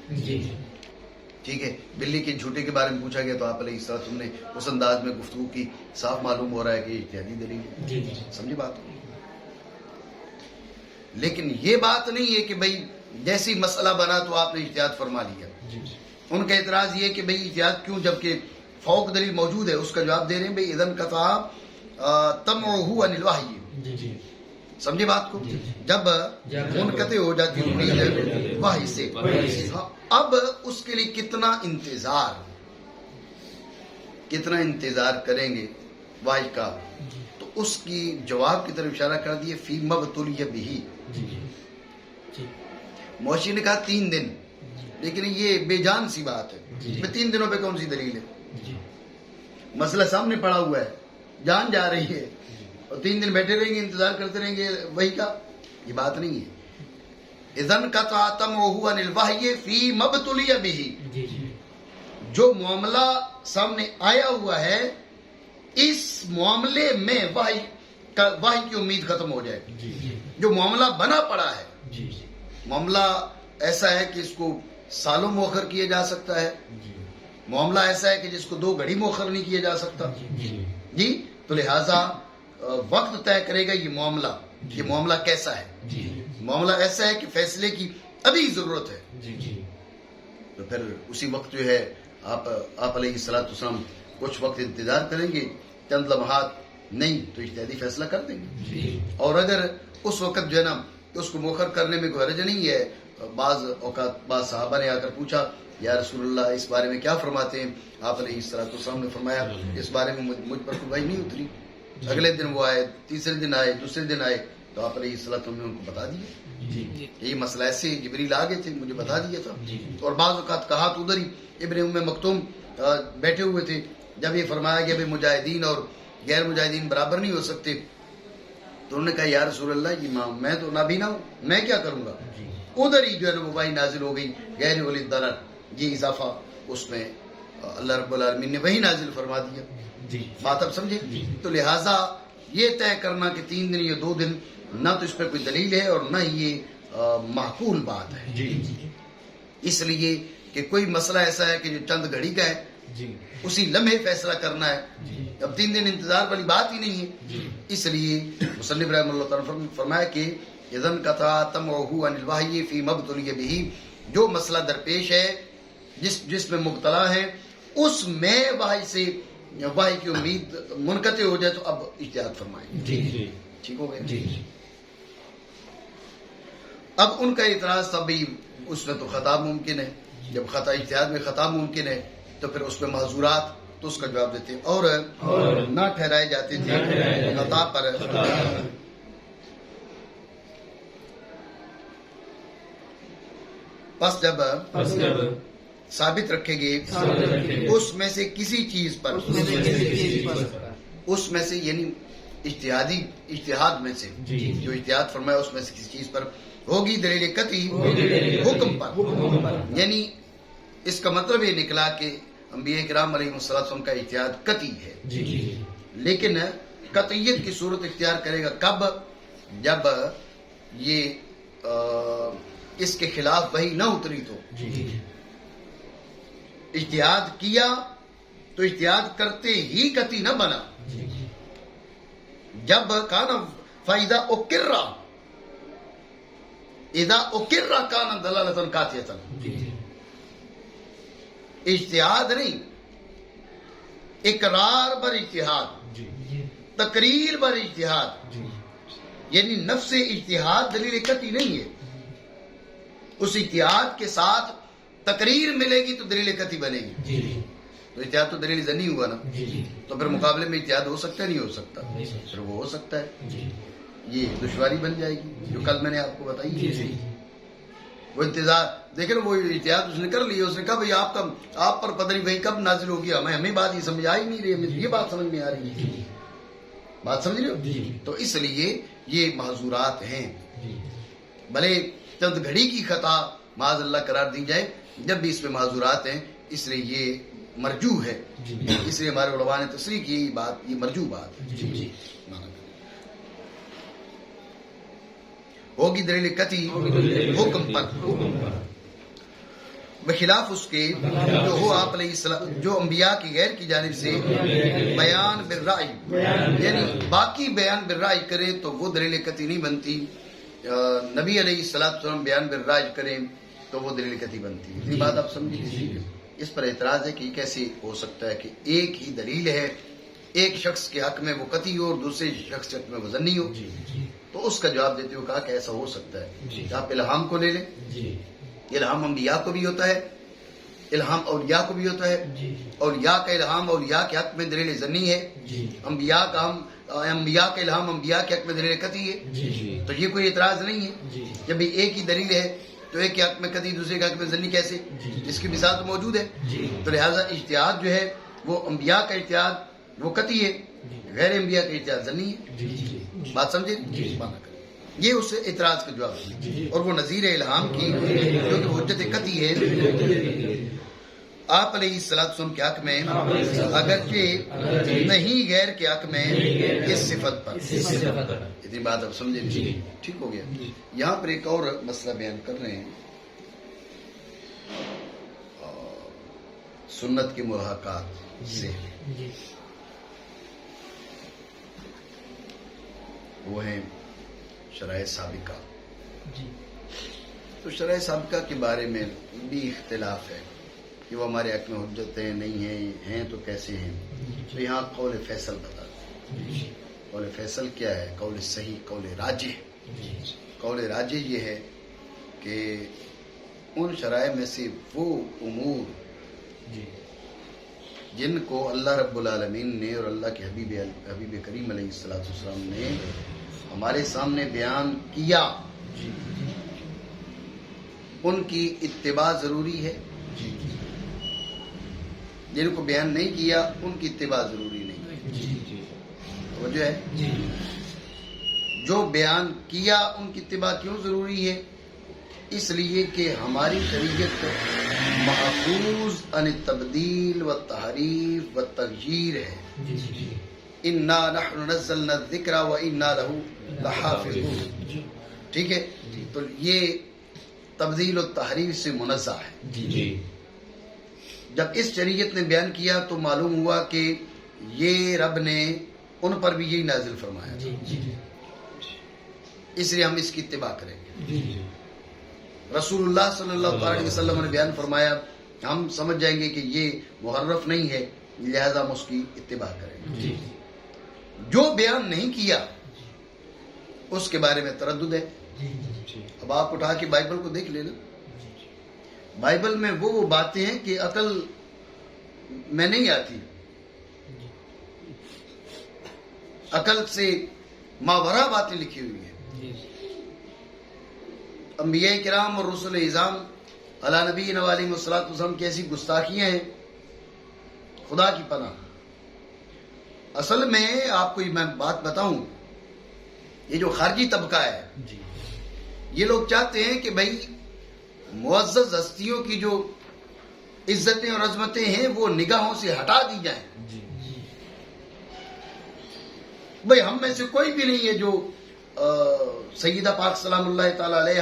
[SPEAKER 1] ٹھیک ہے. بلی کے جھوٹے کے بارے میں پوچھا گیا تو آپ علیہ السلام نے اس انداز میں گفتگو کی, صاف معلوم ہو رہا ہے کہ اجتہادی دلیل ہے. سمجھے بات؟ لیکن یہ بات نہیں ہے کہ بھئی جیسی مسئلہ بنا تو آپ نے اجتہاد فرما لیا. ان کا اعتراض یہ کہ بھئی اجتہاد کیوں, جبکہ فوق دلیل موجود ہے. اس کا جواب دے رہے ہیں بھئی اذن قطع تمعه عن الوحی. سمجھے بات کو؟ جب منقطع ہو جاتی امید وحی سے, اب اس کے لیے کتنا انتظار کریں گے وحی کا, تو اس کی جواب کی طرف اشارہ کر دیے فی مبتلی بہ. موشی نے کہا 3 دن, لیکن یہ بے جان سی بات ہے. 3 دنوں پہ کون سی دلیل ہے؟ مسئلہ سامنے پڑا ہوا ہے, جان جا رہی ہے, اور 3 دن بیٹھے رہیں گے, انتظار کرتے رہیں گے وحی کا. یہ بات نہیں ہے. اذن قطع تمعه عن الوحی فی مبتلی بہ. جو معاملہ سامنے آیا ہوا ہے, اس معاملے میں وحی کی امید ختم ہو جائے. جو معاملہ بنا پڑا ہے, معاملہ ایسا ہے کہ اس کو سالوں مؤخر کیا جا سکتا ہے, معاملہ ایسا ہے کہ جس کو 2 گھڑی مؤخر نہیں کیا جا سکتا. جی, تو لہذا وقت طے کرے گا یہ معاملہ کیسا ہے. معاملہ ایسا ہے کہ فیصلے کی ابھی ضرورت ہے, تو پھر اسی وقت جو ہے آپ علیہ السلام کچھ وقت انتظار کریں گے, چند لمحات, نہیں تو اجتہادی فیصلہ کر دیں گے. اور اگر اس وقت جو ہے نا اس کو مؤخر کرنے میں کوئی حرج نہیں ہے. بعض اوقات بعض صحابہ نے آ کر پوچھا یا رسول اللہ اس بارے میں کیا فرماتے ہیں؟ آپ علیہ السلام نے فرمایا اس بارے میں مجھ پر کوئی وحی نہیں اتری. اگلے دن وہ آئے, تیسرے دن آئے, دوسرے دن آئے, تو آپ علیہ السلام نے ان کو بتا دیا یہ مسئلہ ایسے جبریل آ گئے تھے, مجھے بتا دیا تھا. اور بعض اوقات کہا تو ادھر ہی ابن ام مکتوم بیٹھے ہوئے تھے, جب یہ فرمایا گیا کہ مجاہدین اور غیر مجاہدین برابر نہیں ہو سکتے, تو انہوں نے کہا یا رسول اللہ میں تو نابینا ہوں, میں کیا کروں گا. ادھر ہی جو ہے نا وہ وحی نازل ہو گئی غیر ولی ضرر. یہ اضافہ اس میں اللہ رب العالمین نے وہی نازل فرما دیا. بات اب سمجھے؟ تو لہٰذا یہ طے کرنا کہ 3 دن یا 2 دن, نہ تو اس پہ کوئی دلیل ہے اور نہ یہ معقول بات ہے. اس لیے کہ کوئی مسئلہ ایسا ہے کہ جو چند گھڑی کا ہے, اسی لمحے فیصلہ کرنا ہے, اب 3 دن انتظار والی بات ہی نہیں ہے. اس لیے مصنف رحمہ اللہ تعالیٰ فرمایا کہ اذن قطع تمعه عن الوحی فی مبتلی بہ. جو مسئلہ درپیش ہے, جس میں مبتلا ہے, اس میں وحی کی امید منقطع ہو جائے تو اب اجتہاد فرمائیں. ٹھیک ہو گیا؟ اب ان کا اعتراض تھا بھائی اس میں تو خطا ممکن ہے. جب خطا اجتہاد میں خطا ممکن ہے تو پھر اس میں معذورات, تو اس کا جواب دیتے اور نہ ٹھہرائے جاتے تھے خطا پر. پس جب ثابت رکھے گے اس میں سے کسی چیز پر, اس میں سے یعنی اجتہاد میں سے جو اجتہاد فرمایا اس میں سے کسی چیز پر ہوگی دلیل قطعی حکم پر. یعنی اس کا مطلب یہ نکلا کہ انبیاء کرام علیہ السلام کا اجتہاد قطعی ہے, لیکن قطعیت کی صورت اختیار کرے گا کب؟ جب یہ اس کے خلاف وحی نہ اتری تو. اجتہاد کیا تو اجتہاد کرتے ہی قطعی نہ بنا. جب کانا فائدہ اکرا, اذا اکرا کانا دلالتاً قاطعتاً. اجتہاد نہیں, اقرار بر اجتہاد, تقریر بر اجتہاد. یعنی نفس اجتہاد دلیل قطعی نہیں ہے. اس اجتہاد کے ساتھ تقریر ملے گی تو دلیل قطعی بنے گی. تو اجتہاد تو دلیل ظنی ہوا نا, تو پھر مقابلے میں اجتہاد ہو سکتا ہے نہیں ہو سکتا؟ پھر وہ ہو سکتا ہے. یہ دشواری بن جائے گی جو کل میں نے آپ کو بتائی. وہ انتظار دیکھیں وہ اجتہاد اس نے کر لیا, اس نے کہا بھائی آپ پر پتہ نہیں بھائی کب نازل ہوگی, ہمیں بات یہ سمجھ آ ہی نہیں رہی, یہ بات سمجھ میں آ رہی ہے. بات سمجھ رہے ہو؟ تو اس لیے یہ معذورات ہیں. بھلے چند گھڑی کی خطا معاذ اللہ قرار دی جائے جب بھی اس میں معذورات ہیں، اس لیے یہ مرجو ہے، اس لیے ہمارے علماء نے تصریح کی بات، یہ مرجو بات ہے، ہوگی دلیل قطعی حکم پر بخلاف اس کے جو ہو آپ علیہ السلام، جو انبیاء کی غیر کی جانب سے بیان بالرأی، یعنی باقی بیان بالرأی کرے تو وہ دلیل قطعی نہیں بنتی، نبی علیہ السلام بیان بالرأی کریں تو وہ دلیل قطعی بنتی ہے۔ یہ بات آپ سمجھیے۔ اس پر اعتراض ہے کہ یہ کیسے ہو سکتا ہے کہ ایک ہی دلیل ہے، ایک شخص کے حق میں وہ قطعی ہو اور دوسرے شخص کے حق میں وہ ظنی ہو، تو اس کا جواب دیتے ہوئے کہا کہ ایسا ہو سکتا ہے۔ آپ الہام کو لے لیں، الہام انبیاء کو بھی ہوتا ہے، الہام اولیاء کو بھی ہوتا ہے، اولیاء کا الہام اولیاء کے حق میں دلیل ظنی ہے، انبیاء کا الہام انبیاء کے حق میں دلیل قطعی ہے، تو یہ کوئی اعتراض نہیں ہے۔ جب ایک ہی دلیل ہے تو ایک کے حق میں قطعی دوسرے کے حق میں ظنی کیسے؟ اس کی مثال تو موجود ہے۔ تو لہٰذا اجتہاد جو ہے وہ انبیاء کا اجتہاد وہ قطعی ہے، غیر انبیاء کا اجتہاد ظنی ہے۔ بات سمجھے؟ یہ اس سے اعتراض کا جواب ہے، اور وہ نظیر الہام کی جو کہ حجت قطعی ہے آپ علیہ السلام کے حق میں، اگرچہ نہیں غیر کے حق میں اس صفت پر۔ اتنی بات آپ سمجھے؟ ٹھیک ہو گیا۔ یہاں پر ایک اور مسئلہ بیان کر رہے ہیں، سنت کے ملاحقات سے، وہ ہیں شرائع سابقہ۔ تو شرائع سابقہ کے بارے میں بھی اختلاف ہے کہ وہ ہمارے حق میں حجت ہیں نہیں ہیں تو کیسے ہیں۔ تو یہاں قول فیصل بتاتے ہیں۔ قول فیصل کیا ہے؟ قول صحیح، قول راجح۔ قول راجح یہ ہے کہ ان شرائع میں سے وہ امور جن کو اللہ رب العالمین نے اور اللہ کے حبیب کریم علیہ السلام نے ہمارے سامنے بیان کیا، ان کی اتباع ضروری ہے، جن کو بیان نہیں کیا ان کی اتباع ضروری نہیں۔ وجہ ہے جو بیان کیا ان کی اتباع کیوں ضروری ہے؟ اس لیے کہ ہماری شریعت محفوظ عن التبدیل والتحریف والتغییر ہے۔ انا نحن نزلنا الذکر وانا لہ لحافظون۔ ٹھیک ہے، تو یہ تبدیل و تحریف سے منزہ ہے۔ جب اس شریعت نے بیان کیا تو معلوم ہوا کہ یہ رب نے ان پر بھی یہی نازل فرمایا، اس لیے ہم اس کی اتباع کریں گے۔ رسول اللہ صلی اللہ علیہ وسلم نے بیان فرمایا، ہم سمجھ جائیں گے کہ یہ محرف نہیں ہے، لہذا ہم اس کی اتباع کریں گے۔ جو بیان نہیں کیا اس کے بارے میں تردد ہے۔ اب آپ اٹھا کے بائبل کو دیکھ لینا، بائبل میں وہ باتیں ہیں کہ عقل میں نہیں آتی، عقل سے ماورا باتیں لکھی ہوئی ہیں۔ انبیاء کرام اور رسول اعظام علی نبینا علیہ الصلوۃ والسلام کی ایسی گستاخیاں ہیں، خدا کی پناہ۔ اصل میں آپ کو میں بات بتاؤں، یہ جو خارجی طبقہ ہے یہ لوگ چاہتے ہیں کہ بھائی معزز ہستیوں کی جو عزتیں اور عظمتیں ہیں وہ نگاہوں سے ہٹا دی جائیں۔ بھائی ہم میں سے کوئی بھی نہیں ہے جو سیدہ پاک سلام اللہ تعالی علیہ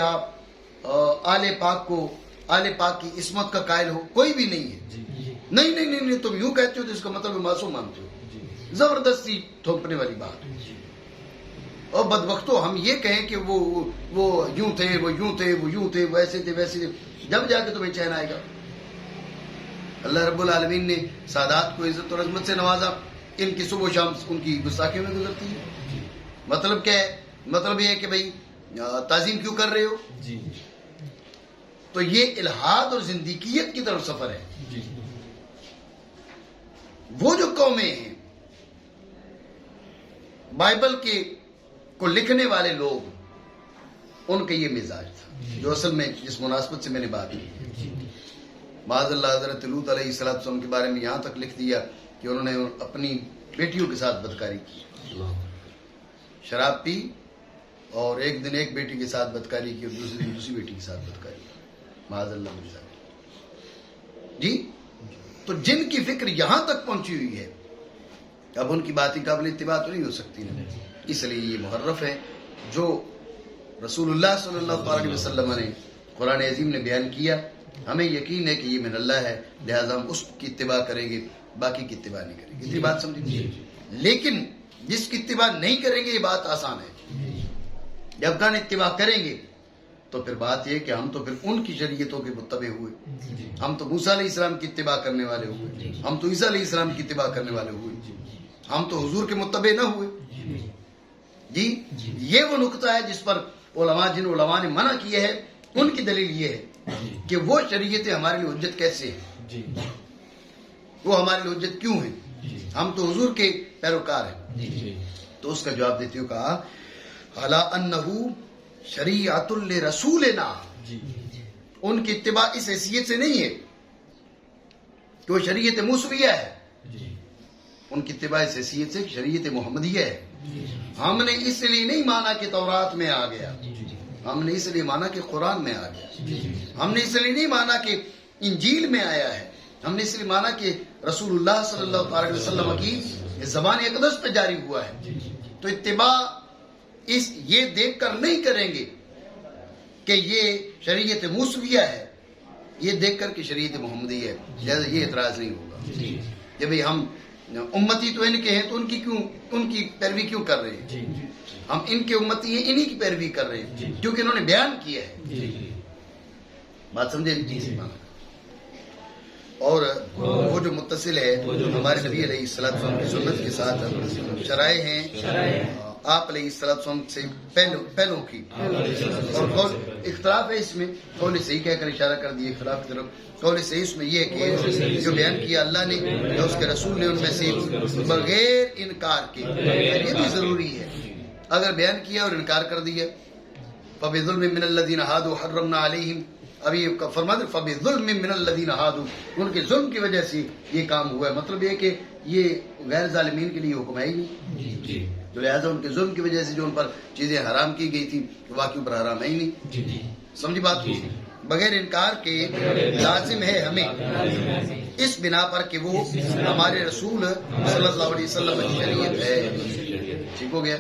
[SPEAKER 1] آل پاک کی عصمت کا قائل ہو، کوئی بھی نہیں ہے۔ نہیں تم یوں کہتے ہو تو اس کا مطلب معصوم مانتے ہو۔ زبردستی تھوپنے والی بات۔ اور بدبختو ہم یہ کہیں کہ وہ یوں تھے، وہ یوں تھے، وہ یوں تھے، ویسے تھے، ویسے تھے، جب جا کے تمہیں چین آئے گا۔ اللہ رب العالمین نے سادات کو عزت اور عظمت سے نوازا، ان کی صبح و شام ان کی گستاخیوں میں گزرتی ہے۔ مطلب کیا ہے؟ مطلب یہ ہے کہ بھائی تعظیم کیوں کر رہے ہو؟ تو یہ الحاد اور زندیقیت کی طرف سفر ہے۔ وہ جو قومیں ہیں، بائبل کے کو لکھنے والے لوگ، ان کا یہ مزاج تھا، جو اصل میں جس مناسبت سے میں نے بات کی، معاذ اللہ حضرت لوط علیہ السلام کے بارے میں یہاں تک لکھ دیا کہ انہوں نے اپنی بیٹیوں کے ساتھ بدکاری کی، شراب پی اور ایک دن ایک بیٹی کے ساتھ بدکاری کی اور دوسری بیٹی کے ساتھ بدکاری کی۔ معاذ اللہ مجھ سے جی. تو جن کی فکر یہاں تک پہنچی ہوئی ہے اب ان کی باتیں قابل اتباع تو نہیں ہو سکتی نا. اس لیے یہ محرف ہے جو رسول اللہ صلی اللہ علیہ وسلم نے قرآن عظیم نے بیان کیا. ہمیں یقین ہے کہ یہ من اللہ ہے، لہذا ہم اس کی اتباع کریں گے، باقی کی اتباع نہیں کریں گے. اتنی بات سمجھیں. لیکن جس کی اتباع نہیں کریں گے یہ بات آسان ہے. جب کان اتباع کریں گے تو پھر بات یہ کہ ہم تو پھر ان کی شریعتوں کے متبع ہوئے. ہم تو موسیٰ علیہ السلام کی اتباع کرنے والے ہوئے، ہم تو عیسیٰ علیہ السلام کی اتباع کرنے والے ہوئے، ہم تو حضور کے متبع نہ ہوئے. جی یہ وہ نقطہ ہے جس پر جن علماء نے منع کیا ہے ان کی دلیل یہ ہے کہ وہ شریعتیں ہمارے لیے حجت کیسے ہیں، وہ ہمارے لیے حجت کیوں ہیں، ہم تو حضور کے پیروکار ہیں. تو اس کا جواب دیتے ہوئے کہا الا انہ شریعت لرسولنا، ان کی اتباع اس حیثیت سے نہیں ہے کہ وہ شریعت موسویہ ہے، ان کی اتباع اس حیثیت سے شریعت محمدیہ ہے. ہم نے اس لیے نہیں مانا کہ تورات میں آ گیا، ہم نے اس لیے مانا کہ قرآن میں آ گیا، ہم نے اس لیے نہیں مانا کہ انجیل میں آیا ہے، ہم نے اس لیے مانا کہ رسول اللہ صلی اللہ علیہ وسلم کی زبان اقدس پہ جاری ہوا ہے. تو اتباع یہ دیکھ کر نہیں کریں گے کہ یہ شریعت موسویہ ہے، یہ دیکھ کر کہ شریعت محمدی ہے، لہذا یہ اعتراض نہیں ہوگا کہ بھئی ہم امتی تو ان کے ہیں تو ان کی پیروی کیوں کر رہے ہیں، ہم ان کے امتی ہیں انہی کی پیروی کر رہے ہیں کیونکہ انہوں نے بیان کیا ہے. بات سمجھے. اور وہ جو متصل ہے ہمارے نبی علیہ السلام کی سنت کے ساتھ شرائع ہیں آپ علیہ السلام سے پہلوں کی، اور قول اختلاف ہے اس میں، قول صحیح کہہ کر اشارہ کر دیا اختلاف کی طرف. قول صحیح اس میں یہ ہے کہ جو بیان کیا اللہ نے یا اس کے رسول نے ان میں سے بغیر انکار کے، یہ بھی ضروری ہے، اگر بیان کیا اور انکار کر دیا فَبِظُلْمٍ مِّنَ الَّذِينَ هَادُوا حَرَّمْنَا عَلَيْهِمْ، ابھی فرماتے فَبِظُلْمٍ مِّنَ الَّذِينَ هَادُوا، ان کے ظلم کی وجہ سے یہ کام ہوا ہے. مطلب یہ کہ یہ غیر ظالمین کے لیے حکم ہے ہی نہیں، جو لہٰذا ان کے ظلم کی وجہ سے جو ان پر چیزیں حرام کی گئی تھی واقعی پر حرام ہے ہی نہیں. سمجھی بات کو. بغیر انکار کے لازم ہے ہمیں اس بنا پر کہ وہ ہمارے رسول صلی اللہ علیہ وسلم کی شریعت ہے. ٹھیک ہو گیا.